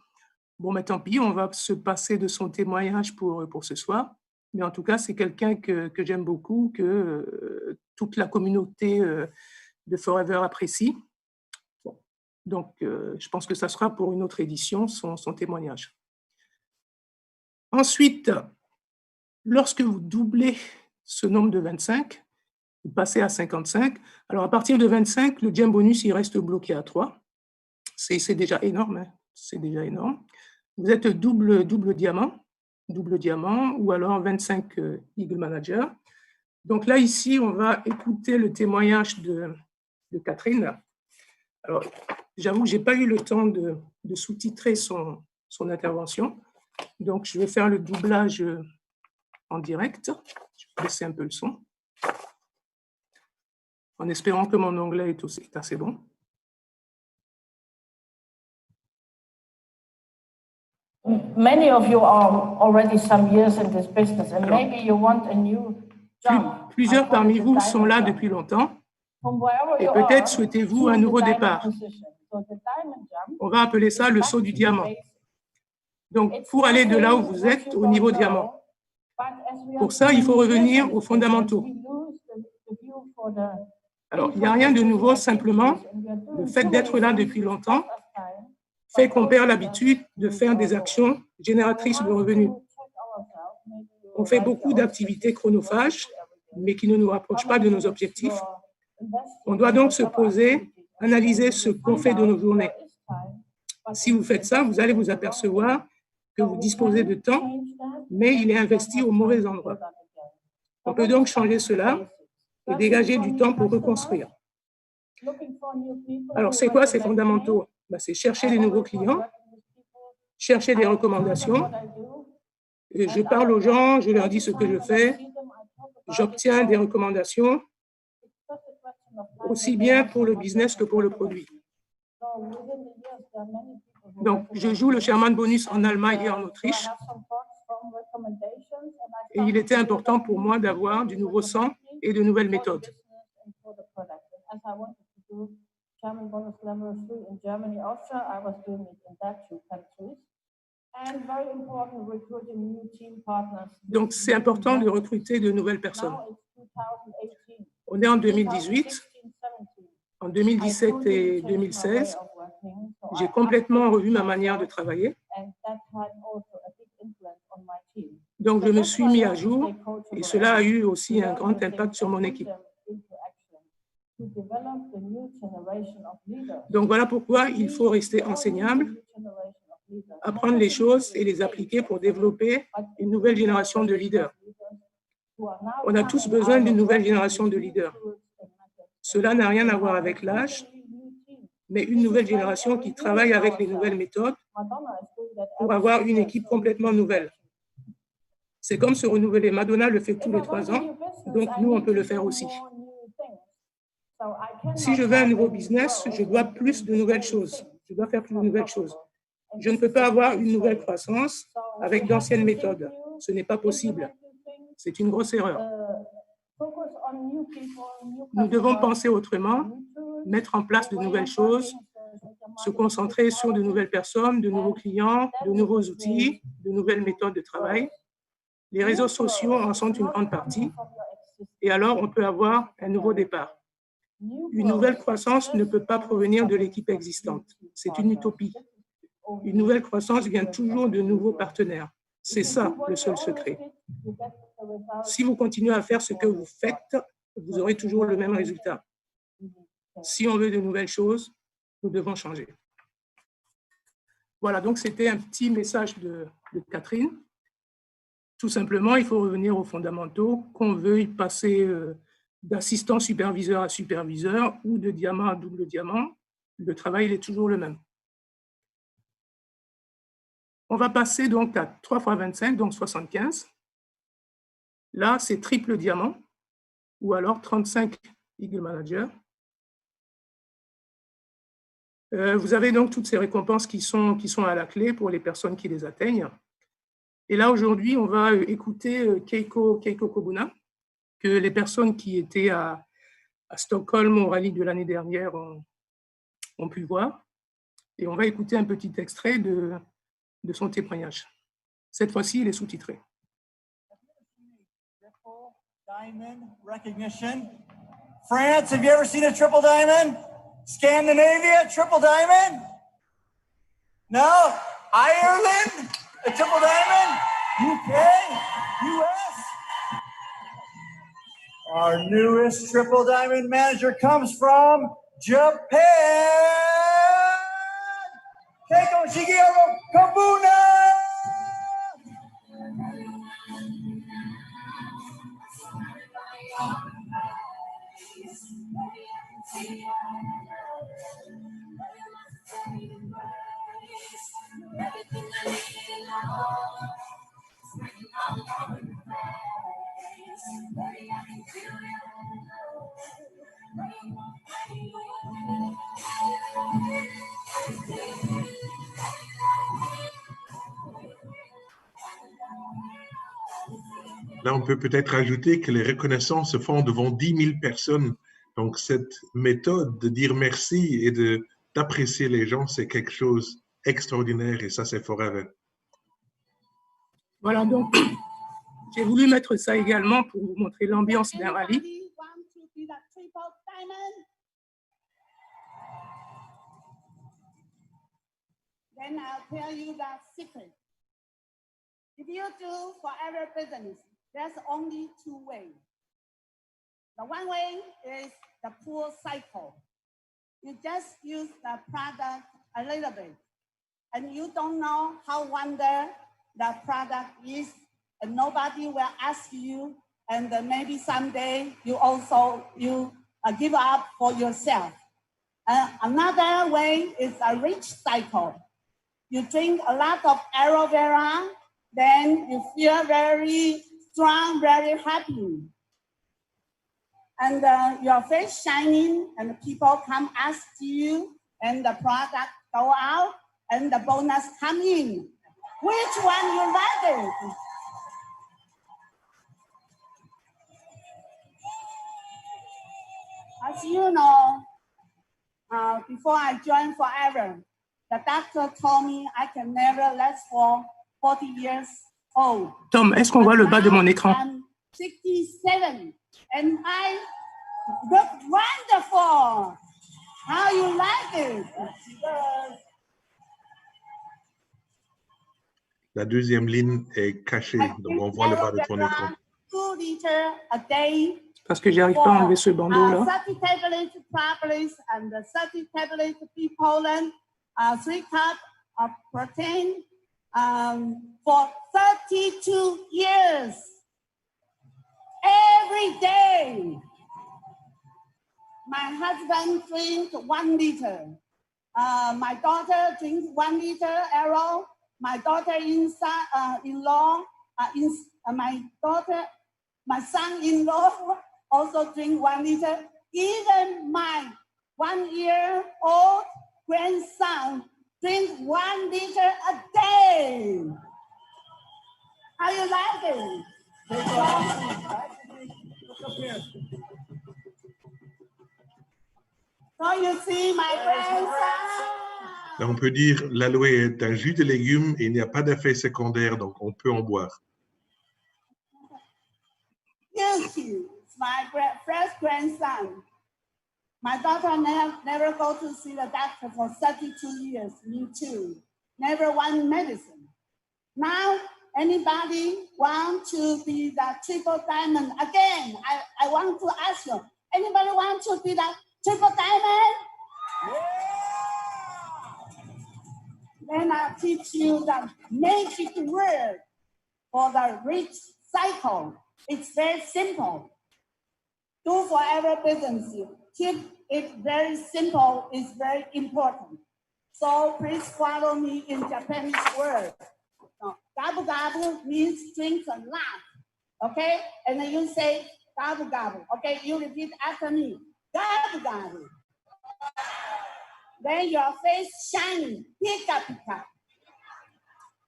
Bon, mais tant pis, on va se passer de son témoignage pour ce soir. Mais en tout cas, c'est quelqu'un que j'aime beaucoup, que toute la communauté de Forever apprécie. Bon. Donc, je pense que ça sera pour une autre édition, son témoignage. Ensuite, lorsque vous doublez ce nombre de 25, vous passez à 55. Alors, à partir de 25, le GEM bonus, il reste bloqué à 3. C'est déjà énorme. Hein, c'est déjà énorme. Vous êtes double diamant, ou alors 25 Eagle Manager. Donc là, ici, on va écouter le témoignage de Catherine. Alors, j'avoue que je n'ai pas eu le temps de sous-titrer son intervention. Donc, je vais faire le doublage en direct. Je vais baisser un peu le son, en espérant que mon anglais est assez bon. Many of you are already some years in this business, and maybe you want a new jump. Plusieurs parmi vous sont là depuis longtemps, et peut-être souhaitez-vous un nouveau départ. On va appeler ça le saut du diamant. Donc, pour aller de là où vous êtes au niveau diamant, pour ça, il faut revenir aux fondamentaux. Alors, il n'y a rien de nouveau, simplement, le fait d'être là depuis longtemps fait qu'on perd l'habitude de faire des actions génératrices de revenus. On fait beaucoup d'activités chronophages, mais qui ne nous rapprochent pas de nos objectifs. On doit donc se poser, analyser ce qu'on fait de nos journées. Si vous faites ça, vous allez vous apercevoir que vous disposez de temps, mais il est investi au mauvais endroit. On peut donc changer cela et dégager du temps pour reconstruire. Alors, c'est quoi ces fondamentaux? C'est chercher des nouveaux clients, chercher des recommandations. Et je parle aux gens, je leur dis ce que je fais, j'obtiens des recommandations, aussi bien pour le business que pour le produit. Donc, je joue le Sherman Bonus en Allemagne et en Autriche. Et il était important pour moi d'avoir du nouveau sang et de nouvelles méthodes. Donc, c'est important de recruter de nouvelles personnes. On est en 2018. En 2017 et 2016, j'ai complètement revu ma manière de travailler. Donc, je me suis mis à jour et cela a eu aussi un grand impact sur mon équipe. Donc, voilà pourquoi il faut rester enseignable, apprendre les choses et les appliquer pour développer une nouvelle génération de leaders. On a tous besoin d'une nouvelle génération de leaders. Cela n'a rien à voir avec l'âge, mais une nouvelle génération qui travaille avec les nouvelles méthodes pour avoir une équipe complètement nouvelle. C'est comme se renouveler. Madonna le fait tous les 3 ans, Donc, nous, on peut le faire aussi. Si je veux un nouveau business, je dois plus de nouvelles choses. Je dois faire plus de nouvelles choses. Je ne peux pas avoir une nouvelle croissance avec d'anciennes méthodes. Ce n'est pas possible. C'est une grosse erreur. Nous devons penser autrement, mettre en place de nouvelles choses, se concentrer sur de nouvelles personnes, de nouveaux clients, de nouveaux outils, de nouvelles méthodes de travail. Les réseaux sociaux en sont une grande partie. Et alors, on peut avoir un nouveau départ. Une nouvelle croissance ne peut pas provenir de l'équipe existante. C'est une utopie. Une nouvelle croissance vient toujours de nouveaux partenaires. C'est ça le seul secret. Si vous continuez à faire ce que vous faites, vous aurez toujours le même résultat. Si on veut de nouvelles choses, nous devons changer. Voilà, donc c'était un petit message de Catherine. Tout simplement, il faut revenir aux fondamentaux, qu'on veuille passer d'assistant superviseur à superviseur ou de diamant à double diamant, le travail il est toujours le même. On va passer donc à 3 x 25, donc 75. Là, c'est triple diamant ou alors 35 Eagle Manager. Vous avez donc toutes ces récompenses qui sont à la clé pour les personnes qui les atteignent. Et là, aujourd'hui, on va écouter Keiko Kobuna, que les personnes qui étaient à Stockholm au rallye de l'année dernière ont pu voir. Et on va écouter un petit extrait de son témoignage. Cette fois-ci, il est sous-titré. Diamond recognition. France, have you ever seen a triple diamond? Scandinavia, triple diamond? No? Ireland, a triple diamond? UK, US? Our newest triple diamond manager comes from Japan. Keiko Shigeru Kobuna! Là, on peut peut-être ajouter que les reconnaissances se font devant 10 000 personnes. Donc, cette méthode de dire merci et d'apprécier les gens, c'est quelque chose d'extraordinaire et ça, c'est forever. Voilà, donc, j'ai voulu mettre ça également pour vous montrer l'ambiance d'un rallye. Then I'll tell you the secret. If you do forever business, there's only two ways. The one way is the pull cycle. You just use the product a little bit, and you don't know how wonder the product is, and nobody will ask you, and maybe someday you give up for yourself. Another way is a rich cycle. You drink a lot of aloe vera, then you feel very strong, very happy. And your face shining, and people come ask you, and the product go out, and the bonus come in. Which one you like it? As you know, before I joined Forever, the doctor told me I can never last for 40 years old. Tom, est-ce qu'on voit le bas de mon écran? I'm 67 and I look wonderful. How you like it? La deuxième ligne est cachée, donc on voit le bas de ton écran. 2 liters a day. Parce que j'arrive pas à enlever ce bandeau là. 30 tablets propolis and 30 tablets P-pollen, 3 cups of protein for 32 years. Every day. My husband drinks 1 liter. My daughter drinks 1 liter arrow. My daughter-in-law, my daughter My son-in-law also drink 1 liter. Even my 1-year-old grandson drink 1 liter a day. How you like it? So you see my grandson. Là, on peut dire l'aloe est un jus de légumes et il n'y a pas d'effet secondaire, donc on peut en boire. Yuki, my first grandson. My daughter never go to see the doctor for 32 years. Me too. Never one medicine. Now, anybody want to be the triple diamond? Again, I want to ask you, anybody want to be the triple diamond? Then I'll teach you the magic word for the rich cycle. It's very simple. Do forever business. Keep it very simple. It's very important. So please follow me in Japanese word. Gabu gabu means drink a lot. Okay? And then you say gabu gabu. Okay? You repeat after me. Gabu gabu. Then your face shining. Pika pika.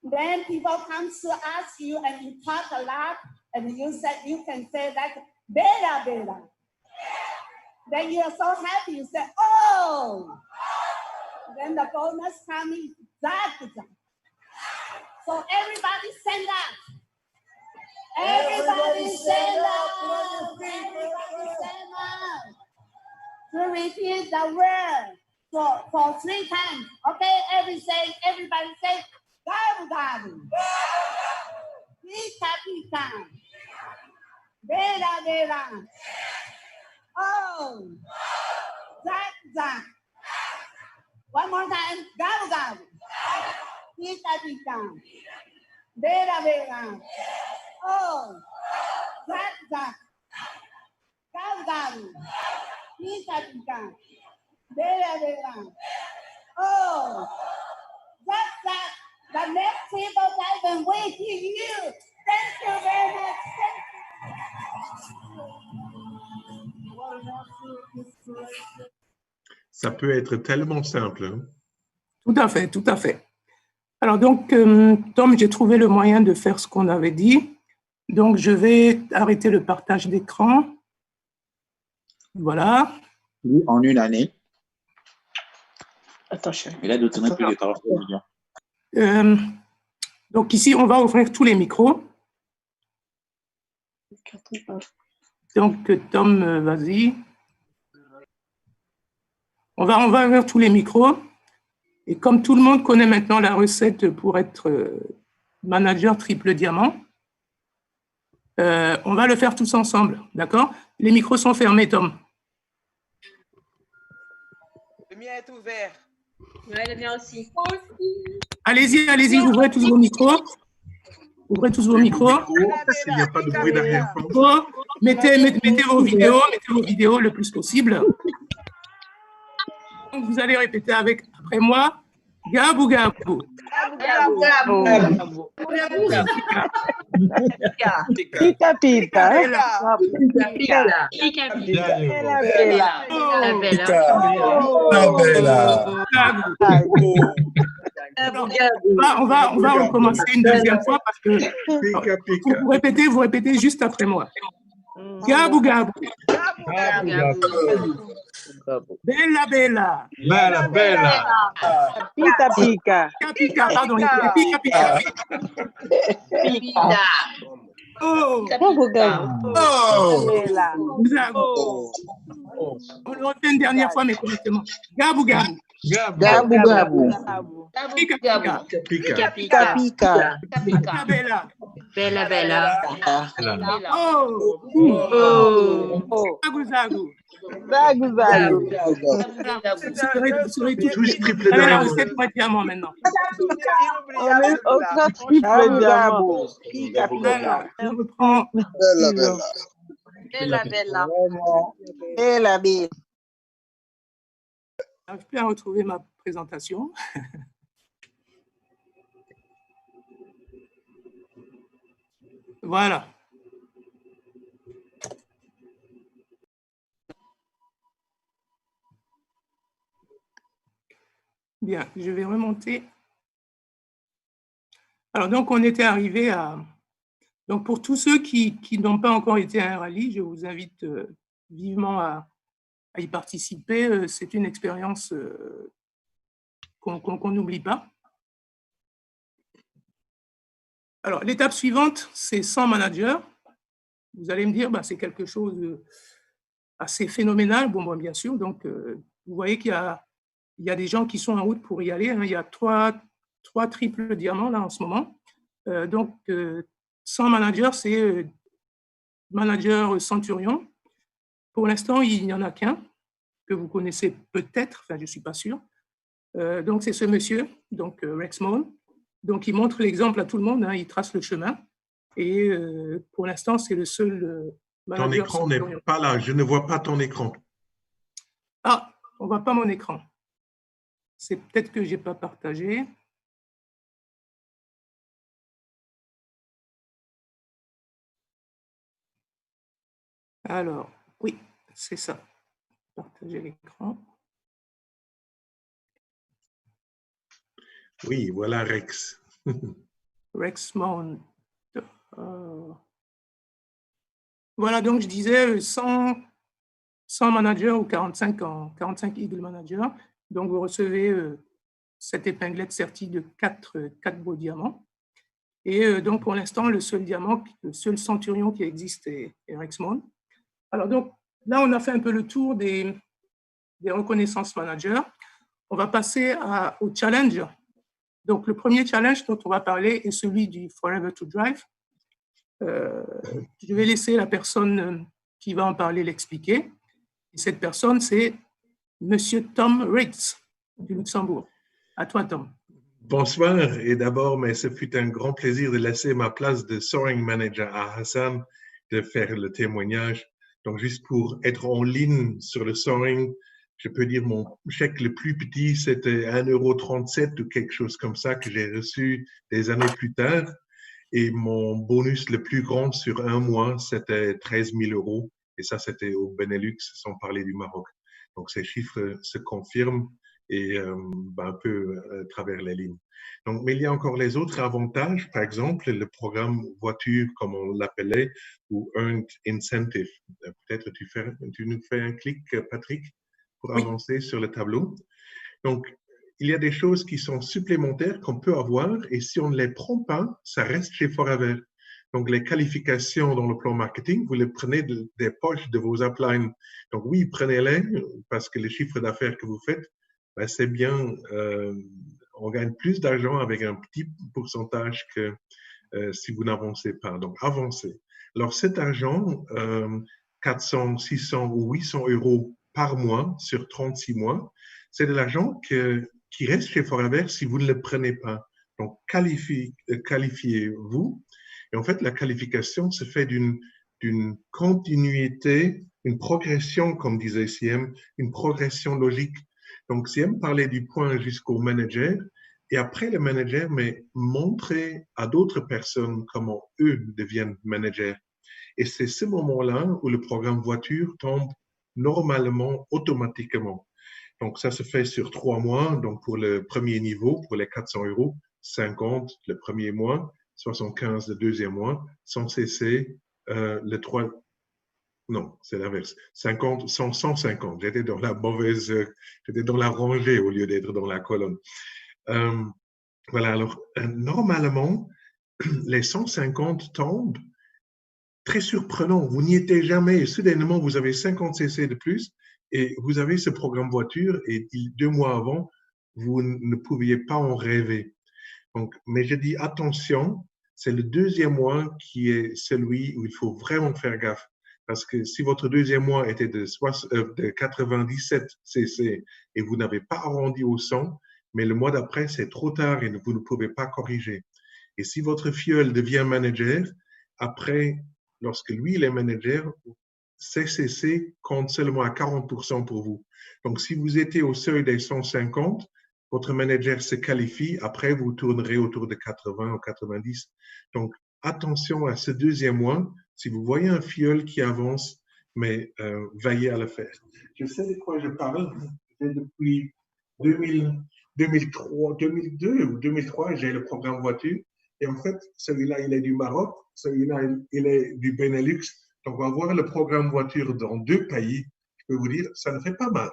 Then people come to ask you and you talk a lot and you can say that beta beta. Then you are so happy, you say, oh. Then the bonus coming, that. So everybody stand up. Everybody stand up. Everybody stand up. To repeat the word for 3 times. Okay, everybody say, gabu gabu. Pika pika. Bela bela. Oh. Zak zak. One more time. Gabu gabu. Pika pika. Bela bela. Oh. Zak zak. Gabu gabu. Pika pika. Bela bela. Oh. Zak zak. The next triple diamond waiting you. Thank you very much. Ça peut être tellement simple. Hein? Tout à fait, tout à fait. Alors donc, Tom, j'ai trouvé le moyen de faire ce qu'on avait dit. Donc, je vais arrêter le partage d'écran. Voilà. Oui, en une année. Attention. Et là, de tourner plus de 40 millions. Donc ici, on va ouvrir tous les micros. Donc, Tom, vas-y. On va ouvrir tous les micros. Et comme tout le monde connaît maintenant la recette pour être manager triple diamant, on va le faire tous ensemble, d'accord? Les micros sont fermés, Tom. Le mien est ouvert. Oui, le mien aussi. Allez-y, ouvrez tous vos micros. Ouvrez tous vos micros. S'il n'y a pas de bruit d'arrière-fond. Mettez vos vidéos le plus possible. Donc, vous allez répéter après moi. Gabu gabu. Pika pika. On va recommencer une deuxième fois parce que vous répétez juste après moi. Gabu gabu. Bella bella. Bella bella. Pika pika. Pika, pardon, pika pika. Pika. Oh. Gabu gabu. Oh. On le refait une dernière fois, mais correctement. Gabu gabu. Gabu gabu. Pika pika. Pika pika. Pika. Bella bella. Bella bella. Oh. Zagu zagu. Zagu zagu. Vous serez tous triple diamant. diamant. C'est pour diamant maintenant. On est au triple diamant. Voilà, je reprends. Bella bella. Bella bella. Bella bella. Je n'arrive plus à retrouver ma présentation. Voilà. Bien, je vais remonter. Alors, donc, on était arrivé à... Donc, pour tous ceux qui n'ont pas encore été à un rallye, je vous invite vivement à y participer. C'est une expérience qu'on n'oublie pas. Alors, l'étape suivante, c'est 100 managers. Vous allez me dire, c'est quelque chose de assez phénoménal. Bon, bien sûr, donc vous voyez qu'il y a des gens qui sont en route pour y aller. Hein. Il y a trois triples diamants là en ce moment. Donc, 100 managers, c'est manager Centurion. Pour l'instant, il n'y en a qu'un que vous connaissez peut-être, enfin, je ne suis pas sûr. Donc, c'est ce monsieur, donc Rex Moen. Donc, il montre l'exemple à tout le monde, hein, il trace le chemin. Et pour l'instant, c'est le seul manager. Ton écran n'est pas là, je ne vois pas ton écran. Ah, on ne voit pas mon écran. C'est peut-être que je n'ai pas partagé. Alors, oui, c'est ça. Partager l'écran. Oui, voilà Rex. Rex Moen. Voilà, donc je disais 100 managers ou 45 Eagle managers. Donc, vous recevez cette épinglette sertie de 4 beaux diamants. Et donc, pour l'instant, le seul centurion qui existe est Rex Moen. Alors, donc, là, on a fait un peu le tour des reconnaissances managers. On va passer au challenge. Donc, le premier challenge dont on va parler est celui du Forever to Drive. Je vais laisser la personne qui va en parler l'expliquer. Et cette personne, c'est Monsieur Tom Riggs du Luxembourg. À toi, Tom. Bonsoir, et d'abord, mais ce fut un grand plaisir de laisser ma place de Soaring Manager à Hassan, de faire le témoignage. Donc, juste pour être en ligne sur le Soaring, je peux dire mon chèque le plus petit, c'était 1,37 € ou quelque chose comme ça que j'ai reçu des années plus tard. Et mon bonus le plus grand sur un mois, c'était 13 000 €. Et ça, c'était au Benelux, sans parler du Maroc. Donc, ces chiffres se confirment et un peu à travers les lignes. Donc, mais il y a encore les autres avantages, par exemple, le programme voiture, comme on l'appelait, ou Earned Incentive. Peut-être tu nous fais un clic, Patrick, pour avancer sur le tableau. Donc, il y a des choses qui sont supplémentaires qu'on peut avoir et si on ne les prend pas, ça reste chez Forever. Donc, les qualifications dans le plan marketing, vous les prenez des poches de vos uplines. Donc, oui, prenez-les parce que les chiffres d'affaires que vous faites, c'est bien, on gagne plus d'argent avec un petit pourcentage que si vous n'avancez pas. Donc, avancez. Alors, cet argent, 400, 600 ou 800 € par mois sur 36 mois, c'est de l'argent qui reste chez Forever si vous ne le prenez pas. Donc, qualifiez-vous. Et en fait, la qualification se fait d'une continuité, une progression, comme disait CM, une progression logique. Donc, CM parlait du point jusqu'au manager. Et après le manager, mais montrer à d'autres personnes comment eux deviennent managers. Et c'est ce moment-là où le programme voiture tombe normalement, automatiquement. Donc, ça se fait sur 3 mois. Donc, pour le premier niveau, pour les 400 €, 50 le premier mois, 75 le deuxième mois, sans cesser le 3. Non, c'est l'inverse. 50, 100, 150. J'étais dans la j'étais dans la rangée au lieu d'être dans la colonne. Voilà, alors, normalement, les 150 tombent. Très surprenant, vous n'y étiez jamais et soudainement, vous avez 50 cc de plus et vous avez ce programme voiture et 2 mois avant, vous ne pouviez pas en rêver. Donc, mais je dis attention, c'est le deuxième mois qui est celui où il faut vraiment faire gaffe. Parce que si votre deuxième mois était de 97 cc et vous n'avez pas arrondi au 100, mais le mois d'après, c'est trop tard et vous ne pouvez pas corriger. Et si votre filleul devient manager, après, lorsque lui, il est manager, CCC compte seulement à 40% pour vous. Donc, si vous étiez au seuil des 150, votre manager se qualifie. Après, vous tournerez autour de 80 ou 90. Donc, attention à ce deuxième mois. Si vous voyez un filleul qui avance, mais veillez à le faire. Je sais de quoi je parle. Depuis 2003, 2002 ou 2003, j'ai le programme voiture. Et en fait, celui-là, il est du Maroc, celui-là, il est du Benelux. Donc, on va voir le programme voiture dans 2 pays. Je peux vous dire, ça ne fait pas mal.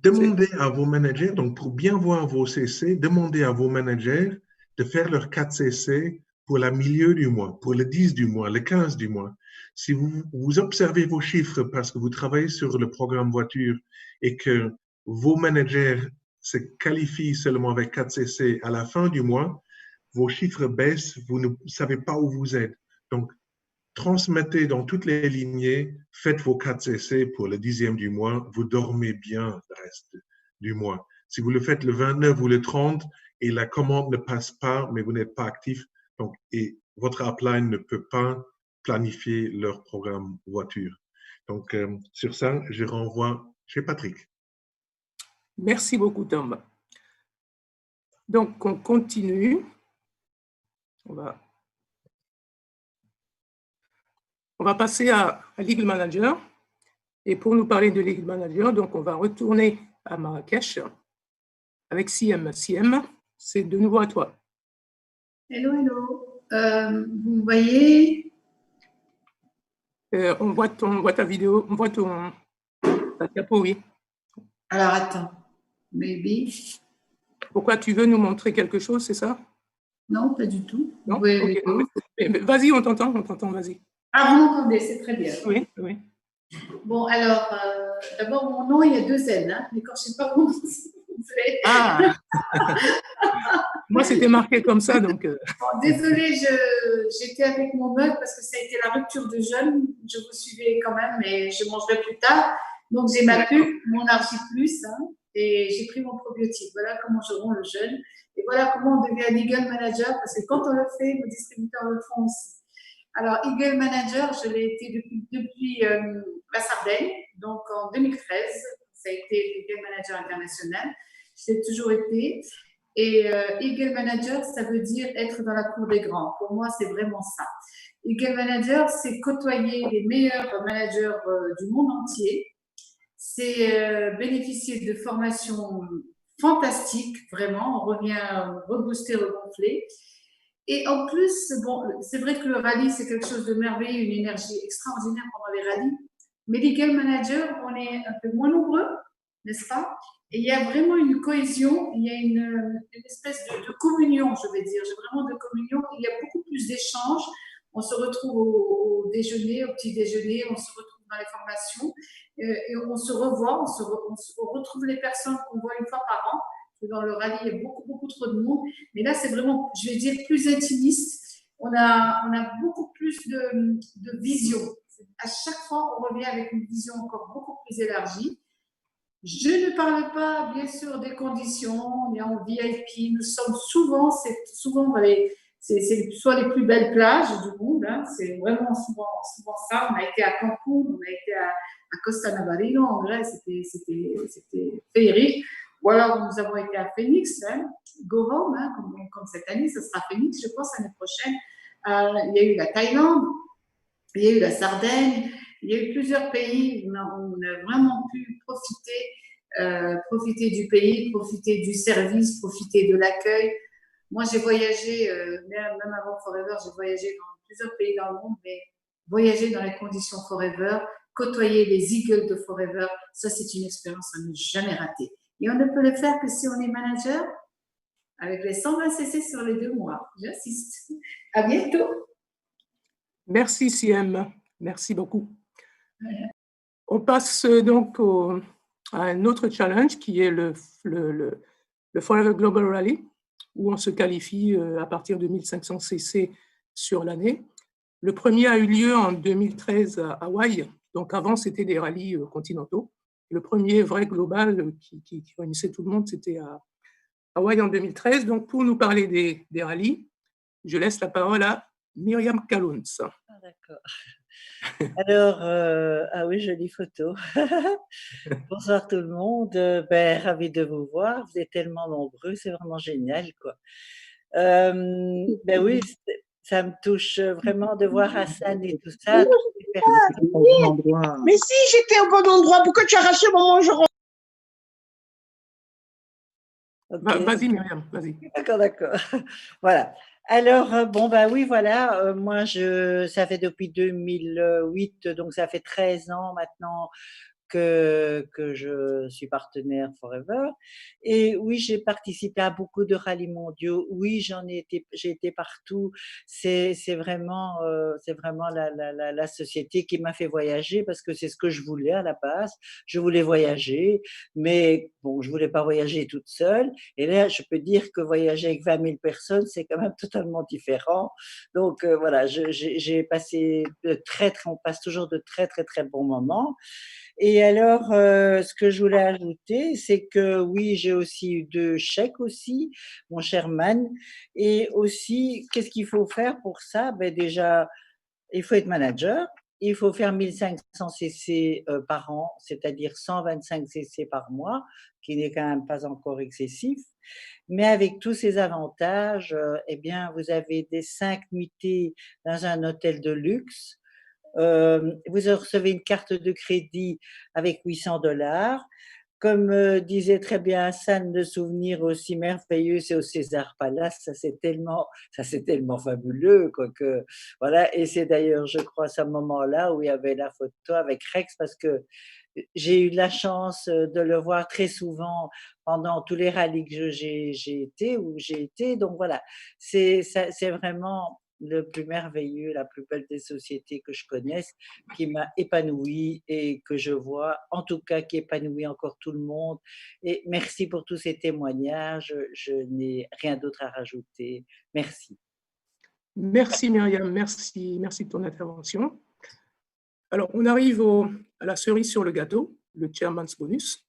Demandez à vos managers, donc pour bien voir vos CC, demandez à vos managers de faire leurs 4 CC pour le milieu du mois, pour le 10 du mois, le 15 du mois. Si vous observez vos chiffres parce que vous travaillez sur le programme voiture et que vos managers se qualifient seulement avec 4 CC à la fin du mois, vos chiffres baissent, vous ne savez pas où vous êtes. Donc, transmettez dans toutes les lignées, faites vos 4 CC pour le 10e du mois, vous dormez bien le reste du mois. Si vous le faites le 29 ou le 30 et la commande ne passe pas, mais vous n'êtes pas actif, donc, et votre upline ne peut pas planifier leur programme voiture. Donc, sur ça, je renvoie chez Patrick. Merci beaucoup, Tom. Donc, on continue. On va passer à Legal Manager. Et pour nous parler de Legal Manager, donc on va retourner à Marrakech avec Siem. Siem, c'est de nouveau à toi. Hello, hello. Vous me voyez? On voit ta vidéo, on voit ta diapo, oui. Alors, attends. Maybe. Pourquoi tu veux nous montrer quelque chose, c'est ça? Non, pas du tout. Non? Okay. Vas-y, on t'entend, vas-y. Ah, vous m'entendez, c'est très bien. Oui, oui. Bon, alors, d'abord, mon nom, il y a 2 N, hein, mais quand je ne sais pas comment c'est. Ah. Moi, c'était marqué comme ça, donc… Bon, désolée, j'étais avec mon mug parce que ça a été la rupture de jeûne. Je vous suivais quand même, mais je mangerai plus tard. Donc, j'ai ma pub, mon Argi Plus, hein, et j'ai pris mon probiotique. Voilà comment je romps le jeûne. Et voilà comment on devient legal manager, parce que quand on le fait, nos distributeurs le font aussi. Alors, Eagle Manager, je l'ai été depuis la Sardaigne, donc en 2013. Ça a été Eagle Manager international. Je l'ai toujours été. Et Eagle Manager, ça veut dire être dans la cour des grands. Pour moi, c'est vraiment ça. Eagle Manager, c'est côtoyer les meilleurs managers du monde entier. C'est bénéficier de formations fantastiques, vraiment. On revient rebooster, regonfler. Et en plus, bon, c'est vrai que le rallye, c'est quelque chose de merveilleux, une énergie extraordinaire pendant les rallyes. Mais Legal Manager, on est un peu moins nombreux, n'est-ce pas? Et il y a vraiment une cohésion, il y a une espèce de communion, je vais dire, vraiment de communion. Il y a beaucoup plus d'échanges. On se retrouve au déjeuner, au petit déjeuner, on se retrouve dans les formations et on se revoit, on retrouve les personnes qu'on voit une fois par an. Dans le rallye, il y a beaucoup trop de monde. Mais là, c'est vraiment, je vais dire, plus intimiste. On a beaucoup plus de vision. À chaque fois, on revient avec une vision encore beaucoup plus élargie. Je ne parle pas, bien sûr, des conditions. On est en VIP. Nous sommes souvent c'est soit les plus belles plages du monde. Hein. C'est vraiment souvent ça. On a été à Cancun, on a été à Costa Navarino, en Grèce. C'était féerique. Ou alors, nous avons été à Phoenix, hein, Go Home, hein, comme cette année, ce sera Phoenix, je pense, l'année prochaine. Il y a eu la Thaïlande, il y a eu la Sardaigne, il y a eu plusieurs pays où on a vraiment pu profiter du pays, profiter du service, profiter de l'accueil. Moi, j'ai voyagé, même avant Forever, j'ai voyagé dans plusieurs pays dans le monde, mais voyager dans les conditions Forever, côtoyer les Eagles de Forever, ça, c'est une expérience à ne jamais rater. Et on ne peut le faire que si on est manager, avec les 120 CC sur les 2 mois. J'insiste. À bientôt. Merci, Siem. Merci beaucoup. On passe donc à un autre challenge qui est le Forever Global Rally, où on se qualifie à partir de 1500 CC sur l'année. Le premier a eu lieu en 2013 à Hawaï. Donc avant, c'était des rallyes continentaux. Le premier vrai global qui réunissait tout le monde, c'était à Hawaï en 2013. Donc, pour nous parler des rallyes, je laisse la parole à Myriam Kalouns. Ah, d'accord. Alors, ah oui, jolie photo. Bonsoir tout le monde. Ravi de vous voir. Vous êtes tellement nombreux, c'est vraiment génial, quoi. Oui, ça me touche vraiment de voir Hassan et tout ça. Mais si j'étais au bon endroit, pourquoi tu as arraché mon mangeron? Vas-y, Myriam, vas-y. D'accord. Voilà. Alors, bon, bah oui, voilà. Moi, ça fait depuis 2008, donc ça fait 13 ans maintenant que je suis partenaire Forever. Et oui, j'ai participé à beaucoup de rallyes mondiaux. Oui, j'ai été partout. C'est vraiment la société qui m'a fait voyager parce que c'est ce que je voulais à la base. Je voulais voyager, mais bon, je voulais pas voyager toute seule. Et là, je peux dire que voyager avec 20 000 personnes, c'est quand même totalement différent. Donc voilà, j'ai passé on passe toujours de très, très, très bons moments. Et alors, ce que je voulais ajouter, c'est que oui, j'ai aussi eu 2 chèques aussi, mon cher Man. Et aussi, qu'est-ce qu'il faut faire pour ça? Ben déjà, il faut être manager. Il faut faire 1500 CC par an, c'est-à-dire 125 CC par mois, qui n'est quand même pas encore excessif. Mais avec tous ces avantages, eh bien, vous avez des 5 nuitées dans un hôtel de luxe. Vous recevez une carte de crédit avec $800. Comme disait très bien Hassan, le souvenir aussi merveilleux, c'est au César Palace. Ça c'est tellement fabuleux, quoi, que voilà. Et c'est d'ailleurs, je crois, à ce moment-là où il y avait la photo avec Rex, parce que j'ai eu de la chance de le voir très souvent pendant tous les rallyes que j'ai été. Donc voilà, c'est vraiment le plus merveilleux, la plus belle des sociétés que je connaisse, qui m'a épanouie et que je vois, en tout cas, qui épanouit encore tout le monde. Et merci pour tous ces témoignages. Je n'ai rien d'autre à rajouter. Merci. Merci Myriam, merci de ton intervention. Alors, on arrive à la cerise sur le gâteau, le Chairman's Bonus.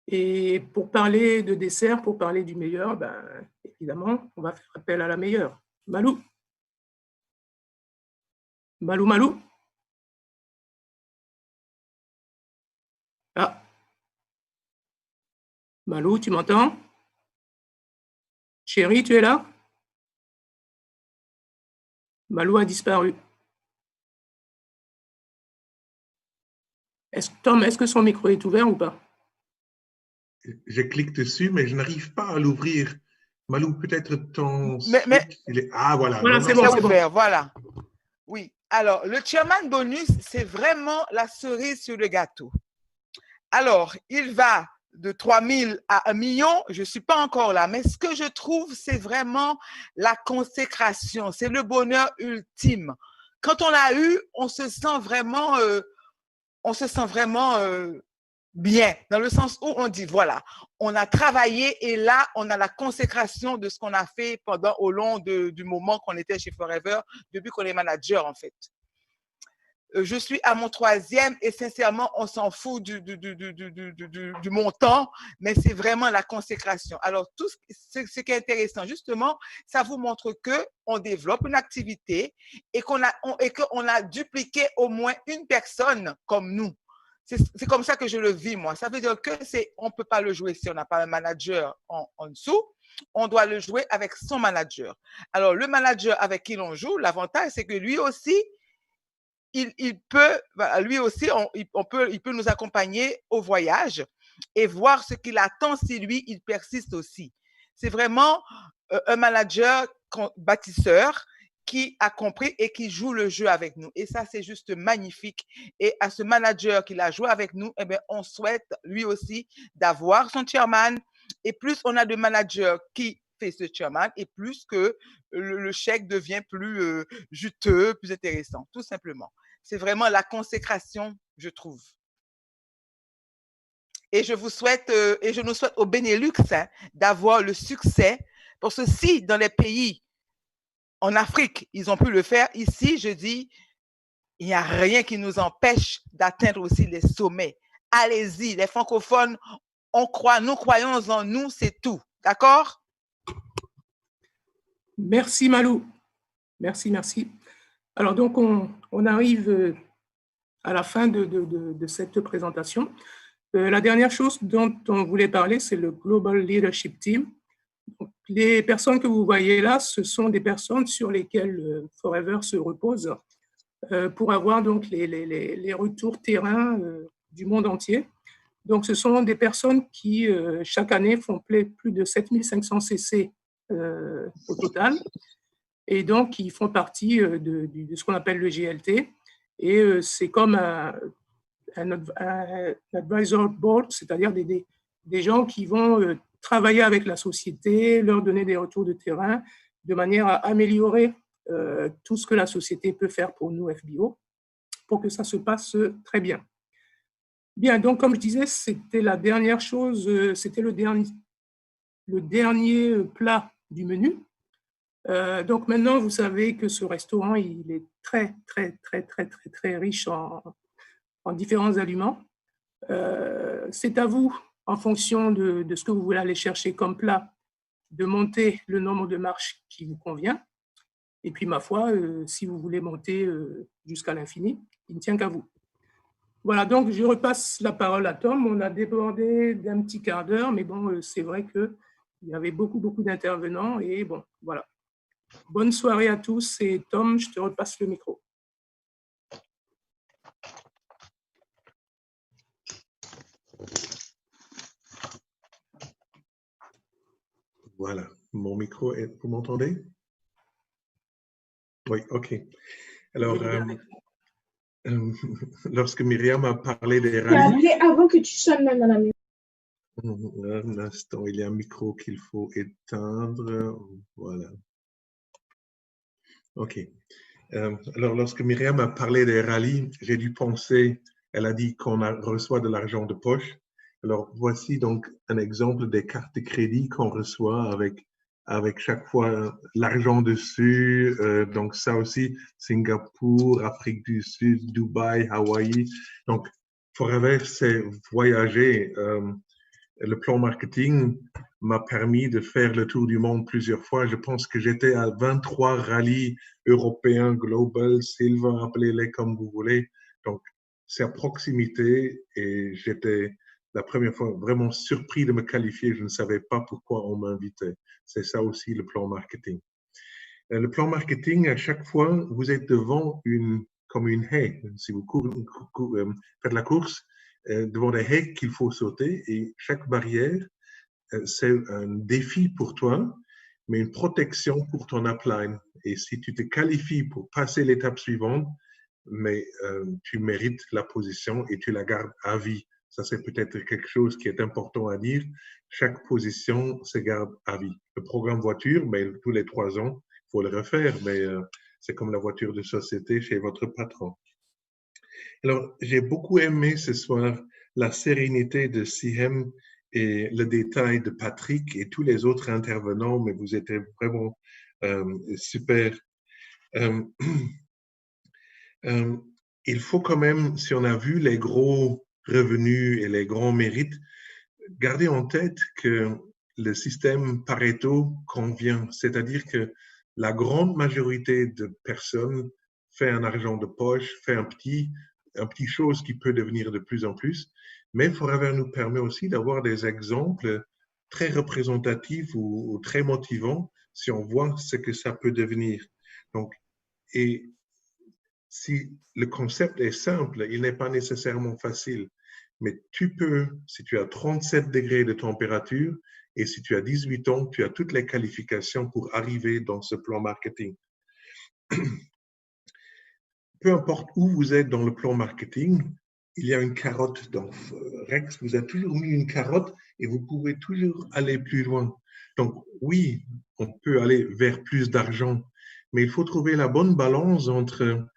Et pour parler de dessert, pour parler du meilleur, ben, évidemment, on va faire appel à la meilleure. Malou. Malou. Ah. Malou, tu m'entends? Chérie, tu es là? Malou a disparu. Tom, est-ce que son micro est ouvert ou pas? Je clique dessus, mais je n'arrive pas à l'ouvrir. Malou, peut-être ton... Ah, voilà. Voilà, c'est bon, c'est ouvert, voilà. Oui. Alors, le Chairman Bonus, c'est vraiment la cerise sur le gâteau. Alors, il va de 3 000 à 1 million. Je ne suis pas encore là, mais ce que je trouve, c'est vraiment la consécration. C'est le bonheur ultime. Quand on l'a eu, on se sent vraiment bien, dans le sens où on dit, voilà, on a travaillé et là, on a la consécration de ce qu'on a fait au long du moment qu'on était chez Forever, depuis qu'on est manager, en fait. Je suis à mon 3e et sincèrement, on s'en fout du montant, mais c'est vraiment la consécration. Alors, tout ce qui est intéressant, justement, ça vous montre qu'on développe une activité et qu'on a dupliqué au moins une personne comme nous. C'est comme ça que je le vis, moi. Ça veut dire on ne peut pas le jouer si on n'a pas un manager en dessous. On doit le jouer avec son manager. Alors, le manager avec qui l'on joue, l'avantage, c'est que lui aussi, il peut nous accompagner au voyage et voir ce qu'il attend si lui, il persiste aussi. C'est vraiment un manager bâtisseur qui a compris et qui joue le jeu avec nous. Et ça, c'est juste magnifique. Et à ce manager qui l'a joué avec nous, eh bien, on souhaite lui aussi d'avoir son chairman. Et plus on a de managers qui fait ce chairman, et plus que le chèque devient plus juteux, plus intéressant, tout simplement. C'est vraiment la consécration, je trouve. Et je nous souhaite au Benelux d'avoir le succès, parce que si dans les pays en Afrique, ils ont pu le faire, ici, je dis, il n'y a rien qui nous empêche d'atteindre aussi les sommets. Allez-y, les francophones, nous croyons en nous, c'est tout. D'accord? Merci Malou. Merci. Alors donc, on arrive à la fin de cette présentation. La dernière chose dont on voulait parler, c'est le Global Leadership Team. Donc, les personnes que vous voyez là, ce sont des personnes sur lesquelles Forever se repose pour avoir donc les retours terrain du monde entier. Donc, ce sont des personnes qui, chaque année, font plus de 7500 CC au total. Et donc, ils font partie de ce qu'on appelle le GLT. Et c'est comme un advisor board, c'est-à-dire des gens qui vont travailler avec la société, leur donner des retours de terrain, de manière à améliorer tout ce que la société peut faire pour nous, FBO, pour que ça se passe très bien. Bien, donc comme je disais, c'était la dernière chose, c'était le dernier plat du menu. Donc maintenant, vous savez que ce restaurant, il est très, très, très, très, très, très riche en différents aliments. C'est à vous, en fonction de ce que vous voulez aller chercher comme plat, de monter le nombre de marches qui vous convient. Et puis, ma foi, si vous voulez monter jusqu'à l'infini, il ne tient qu'à vous. Voilà, donc je repasse la parole à Tom. On a débordé d'un petit quart d'heure, mais bon, c'est vrai qu'il y avait beaucoup d'intervenants. Et bon, voilà. Bonne soirée à tous. Et Tom, je te repasse le micro. Voilà, mon micro, vous m'entendez? Oui, ok. Alors, lorsque Myriam a parlé des rallyes... appelé avant que tu sonnes même à la maison. Un instant, il y a un micro qu'il faut éteindre. Voilà. Ok. Alors, lorsque Myriam a parlé des rallyes, j'ai dû penser, elle a dit qu'on reçoit de l'argent de poche. Alors, voici donc un exemple des cartes de crédit qu'on reçoit avec chaque fois l'argent dessus. Donc, ça aussi, Singapour, Afrique du Sud, Dubaï, Hawaï. Donc, Forever, c'est voyager. Le plan marketing m'a permis de faire le tour du monde plusieurs fois. Je pense que j'étais à 23 rallyes européens, global, silver, appelez-les comme vous voulez. Donc, c'est à proximité et j'étais la première fois vraiment surpris de me qualifier. Je ne savais pas pourquoi on m'invitait. C'est ça aussi le plan marketing. Le plan marketing, à chaque fois, vous êtes devant comme une haie. Si vous faites la course, devant des haies qu'il faut sauter et chaque barrière, c'est un défi pour toi, mais une protection pour ton upline. Et si tu te qualifies pour passer l'étape suivante, mais tu mérites la position et tu la gardes à vie. Ça, c'est peut-être quelque chose qui est important à dire. Chaque position se garde à vie. Le programme voiture, mais tous les 3 ans, il faut le refaire, mais c'est comme la voiture de société chez votre patron. Alors, j'ai beaucoup aimé ce soir la sérénité de Sihem et le détail de Patrick et tous les autres intervenants, mais vous étiez vraiment super. Il faut quand même, si on a vu les gros revenus et les grands mérites, garder en tête que le système Pareto convient, c'est-à-dire que la grande majorité de personnes fait un argent de poche, fait un petit chose qui peut devenir de plus en plus, mais Forever nous permet aussi d'avoir des exemples très représentatifs ou très motivants si on voit ce que ça peut devenir. Donc, et si le concept est simple, il n'est pas nécessairement facile, mais tu peux, si tu as 37 degrés de température et si tu as 18 ans, tu as toutes les qualifications pour arriver dans ce plan marketing. Peu importe où vous êtes dans le plan marketing, il y a une carotte. Dans Rex vous a toujours mis une carotte et vous pouvez toujours aller plus loin. Donc oui, on peut aller vers plus d'argent, mais il faut trouver la bonne balance entre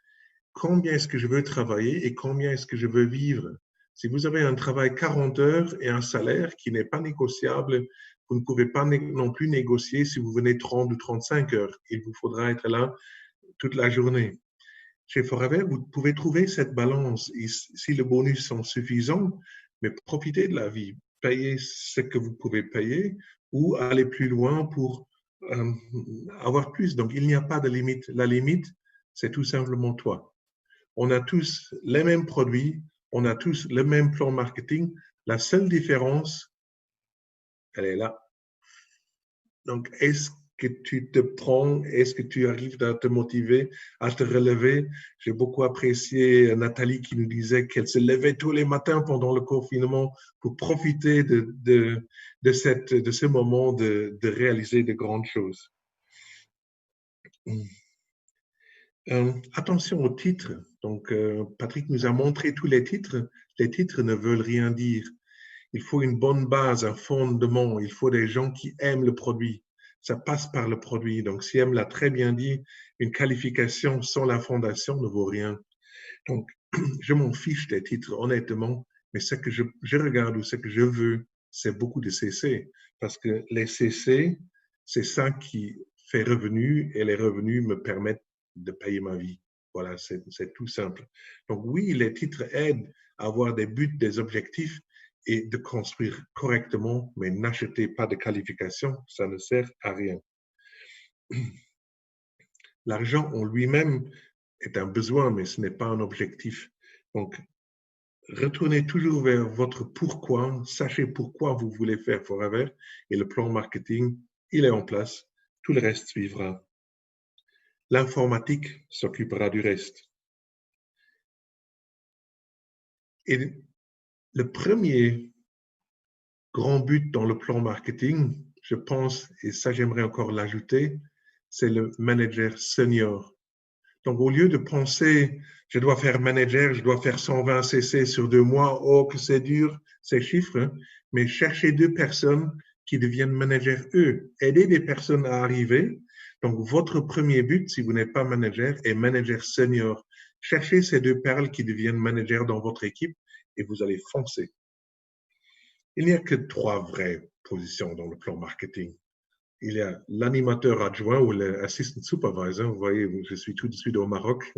combien est-ce que je veux travailler et combien est-ce que je veux vivre. Si vous avez un travail 40 heures et un salaire qui n'est pas négociable, vous ne pouvez pas non plus négocier si vous venez 30 ou 35 heures. Il vous faudra être là toute la journée. Chez Forever, vous pouvez trouver cette balance. Et si les bonus sont suffisants, mais profitez de la vie. Payez ce que vous pouvez payer ou aller plus loin pour avoir plus. Donc, il n'y a pas de limite. La limite, c'est tout simplement toi. On a tous les mêmes produits, on a tous le même plan marketing. La seule différence, elle est là. Donc, est-ce que tu te prends, est-ce que tu arrives à te motiver, à te relever? J'ai beaucoup apprécié Nathalie qui nous disait qu'elle se levait tous les matins pendant le confinement pour profiter de ce moment de réaliser de grandes choses. Attention aux titres. Donc, Patrick nous a montré tous les titres. Les titres ne veulent rien dire. Il faut une bonne base, un fondement. Il faut des gens qui aiment le produit. Ça passe par le produit. Donc, si M l'a très bien dit, une qualification sans la fondation ne vaut rien. Donc, je m'en fiche des titres, honnêtement, mais ce que je regarde ou ce que je veux, c'est beaucoup de CC. Parce que les CC, c'est ça qui fait revenu et les revenus me permettent de payer ma vie. Voilà, c'est tout simple. Donc oui, les titres aident à avoir des buts, des objectifs et de construire correctement, mais n'achetez pas de qualification, ça ne sert à rien. L'argent en lui-même est un besoin, mais ce n'est pas un objectif. Donc, retournez toujours vers votre pourquoi, sachez pourquoi vous voulez faire Forever et le plan marketing, il est en place, tout le reste suivra. L'informatique s'occupera du reste. Et le premier grand but dans le plan marketing, je pense, et ça j'aimerais encore l'ajouter, c'est le manager senior. Donc au lieu de penser, je dois faire manager, je dois faire 120 CC sur 2 mois, oh que c'est dur, ces chiffres, hein, mais cherchez 2 personnes qui deviennent managers eux, aidez des personnes à arriver. Donc votre premier but, si vous n'êtes pas manager, est manager senior. Cherchez ces 2 perles qui deviennent managers dans votre équipe et vous allez foncer. Il n'y a que 3 vraies positions dans le plan marketing. Il y a l'animateur adjoint ou l'assistant supervisor. Vous voyez, je suis tout de suite au Maroc.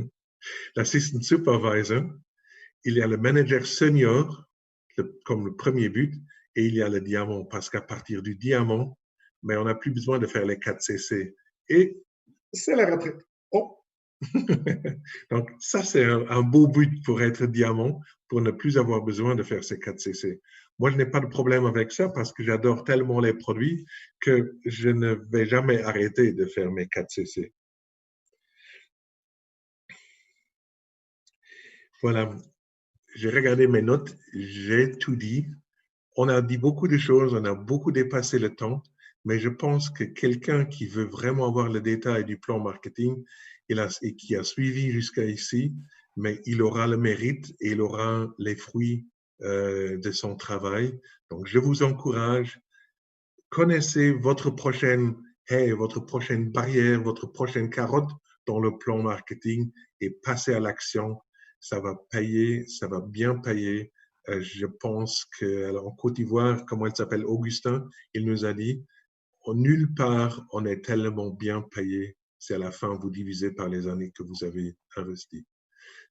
L'assistant supervisor. Il y a le manager senior comme le premier but et il y a le diamant parce qu'à partir du diamant, mais on n'a plus besoin de faire les 4 CC. Et c'est la retraite. Oh. Donc, ça, c'est un beau but pour être diamant, pour ne plus avoir besoin de faire ces 4 CC. Moi, je n'ai pas de problème avec ça parce que j'adore tellement les produits que je ne vais jamais arrêter de faire mes 4 CC. Voilà, j'ai regardé mes notes, j'ai tout dit. On a dit beaucoup de choses, on a beaucoup dépassé le temps, mais je pense que quelqu'un qui veut vraiment avoir le détail du plan marketing et qui a suivi jusqu'à ici, mais il aura le mérite et il aura les fruits de son travail. Donc, je vous encourage, connaissez votre prochaine votre prochaine barrière, votre prochaine carotte dans le plan marketing et passez à l'action. Ça va payer, ça va bien payer. Je pense qu'en Côte d'Ivoire, comment elle s'appelle, Augustin, il nous a dit, nulle part on est tellement bien payé. C'est à la fin, vous divisez par les années que vous avez investies.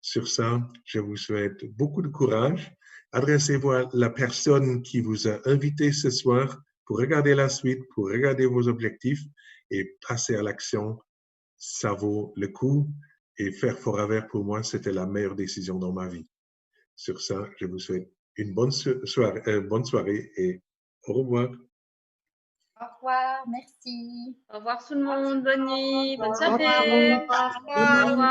Sur ça, je vous souhaite beaucoup de courage. Adressez-vous à la personne qui vous a invité ce soir pour regarder la suite, pour regarder vos objectifs et passer à l'action. Ça vaut le coup. Et faire Forever, pour moi, c'était la meilleure décision dans ma vie. Sur ça, je vous souhaite une bonne soirée et au revoir. Au revoir, merci. Au revoir tout le monde, bonne nuit, bonne soirée. Au revoir. Au revoir.